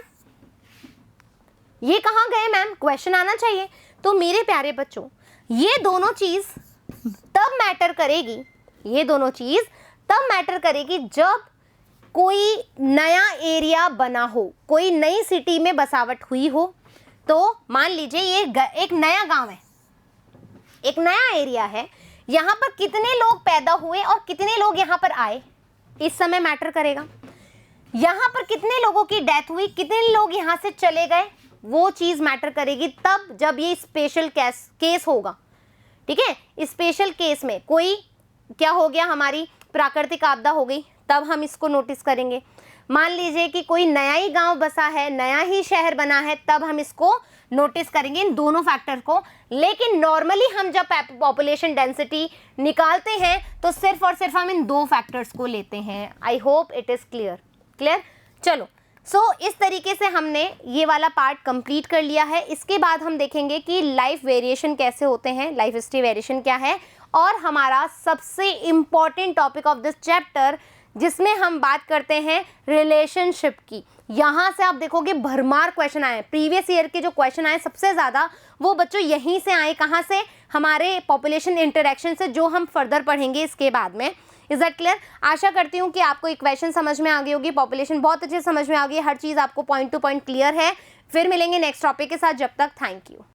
ये कहाँ गए मैम? क्वेश्चन आना चाहिए। तो मेरे प्यारे बच्चों, ये दोनों चीज़ तब मैटर करेगी, ये दोनों चीज़ तब मैटर करेगी जब कोई नया एरिया बना हो, कोई नई सिटी में बसावट हुई हो। तो मान लीजिए ये एक नया गांव है, एक नया एरिया है, यहाँ पर कितने लोग पैदा हुए और कितने लोग यहाँ पर आए, इस समय मैटर करेगा। यहाँ पर कितने लोगों की डेथ हुई, कितने लोग यहाँ से चले गए, वो चीज़ मैटर करेगी तब जब ये स्पेशल केस होगा, ठीक है। स्पेशल केस में कोई क्या हो गया, हमारी प्राकृतिक आपदा हो गई, तब हम इसको नोटिस करेंगे। मान लीजिए कि कोई नया ही गांव बसा है, नया ही शहर बना है, तब हम इसको नोटिस करेंगे, इन दोनों फैक्टर को। लेकिन नॉर्मली हम जब पॉपुलेशन डेंसिटी निकालते हैं तो सिर्फ और सिर्फ हम इन दो फैक्टर्स को लेते हैं। I hope it is clear. चलो, इस तरीके से हमने ये वाला पार्ट कंप्लीट कर लिया है। इसके बाद हम देखेंगे कि लाइफ वेरिएशन कैसे होते हैं, लाइफ हिस्ट्री वेरिएशन क्या है, और हमारा सबसे important topic of this chapter जिसमें हम बात करते हैं रिलेशनशिप की। यहाँ से आप देखोगे भरमार क्वेश्चन आए, प्रीवियस ईयर के जो क्वेश्चन आए सबसे ज़्यादा वो बच्चों यहीं से आए। कहाँ से? हमारे पॉपुलेशन इंटरेक्शन से, जो हम फर्दर पढ़ेंगे इसके बाद में। Is that clear? आशा करती हूँ कि आपको इक्वेशन समझ में आ गई होगी, पॉपुलेशन बहुत अच्छे से समझ में आ गई, हर चीज़ आपको पॉइंट टू पॉइंट क्लियर है। फिर मिलेंगे नेक्स्ट टॉपिक के साथ, जब तक थैंक यू।